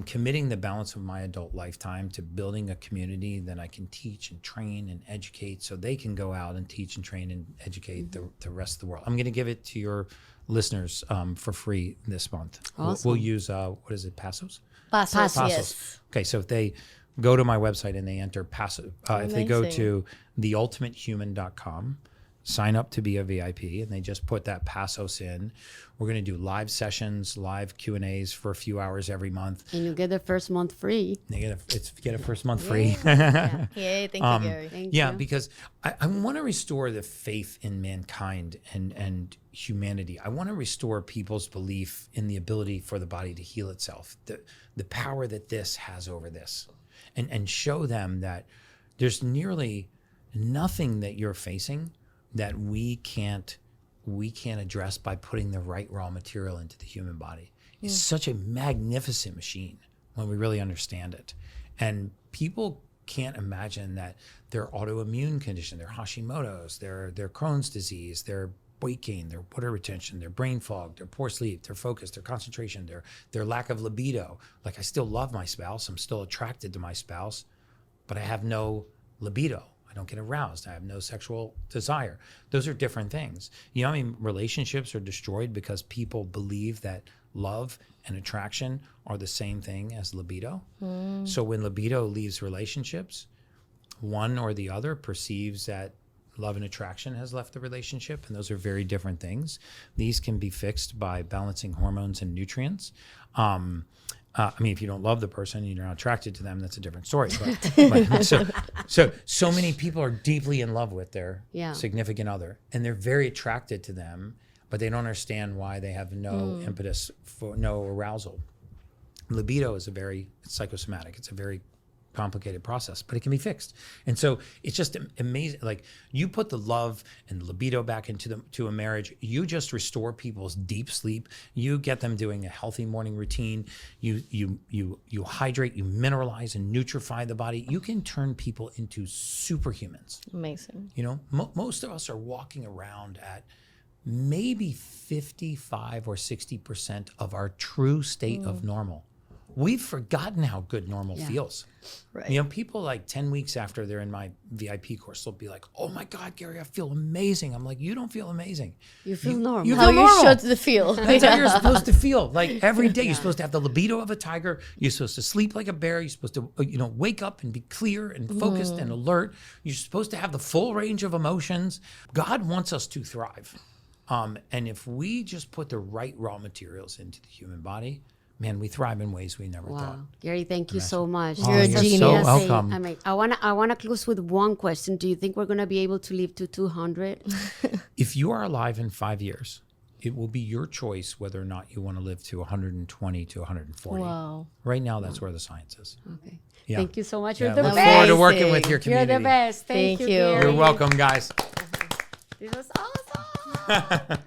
committing the balance of my adult lifetime to building a community that I can teach and train and educate so they can go out and teach and train and educate the rest of the world. I'm going to give it to your listeners for free this month. Awesome. We'll use, what is it, Pasos? Pasos, Pasos. yes. Okay, so if they go to my website and they enter Pasos, if they go to theultimatehuman.com, sign up to be a VIP, and they just put that Pasos in. We're going to do live sessions, live Q&As for a few hours every month. And you get the first month free. They get a first month free. Yay, thank you, Gary. Thank Yeah, you. because I want to restore the faith in mankind and humanity. I want to restore people's belief in the ability for the body to heal itself, the power that this has over this, and show them that there's nearly nothing that you're facing that we can't address by putting the right raw material into the human body. It's such a magnificent machine when we really understand it. And people can't imagine that their autoimmune condition, their Hashimoto's, their Crohn's disease, their weight gain, their water retention, their brain fog, their poor sleep, their focus, their concentration, their lack of libido. Like, I still love my spouse, I'm still attracted to my spouse, but I have no libido. I don't get aroused. I have no sexual desire. Those are different things. You know, I mean, relationships are destroyed because people believe that love and attraction are the same thing as libido. So when libido leaves relationships, one or the other perceives that love and attraction has left the relationship, and those are very different things. These can be fixed by balancing hormones and nutrients. I mean, if you don't love the person, you're not attracted to them, that's a different story. But so many people are deeply in love with their significant other, and they're very attracted to them, but they don't understand why they have no impetus for no arousal. Libido is it's psychosomatic. It's a very complicated process, but it can be fixed. And so it's just amazing. Like, you put the love and libido back into a marriage, you just restore people's deep sleep. You get them doing a healthy morning routine. You hydrate, you mineralize and nutrify the body. You can turn people into superhumans. Amazing. You know, most of us are walking around at maybe 55 or 60% of our true state of normal. We've forgotten how good normal feels. Right. You know, people like 10 weeks after they're in my VIP course, they'll be like, oh my God, Gary, I feel amazing. I'm like, you don't feel amazing. You feel normal. You How feel normal. you should feel. That's how you're supposed to feel. Like, every day, you're supposed to have the libido of a tiger. You're supposed to sleep like a bear. You're supposed to, wake up and be clear and focused and alert. You're supposed to have the full range of emotions. God wants us to thrive. And if we just put the right raw materials into the human body, man, we thrive in ways we never thought. Gary, thank you so much. You're a genius. So welcome. I wanna close with one question. Do you think we're gonna be able to live to 200? If you are alive in 5 years, it will be your choice whether or not you want to live to 120 to 140. Wow. Right now, that's where the science is. Okay. Yeah. Thank you so much. Yeah, You're the look best. forward to working with your You're community. the best. Thank you. Thank you. Gary. You're welcome, guys. This was awesome.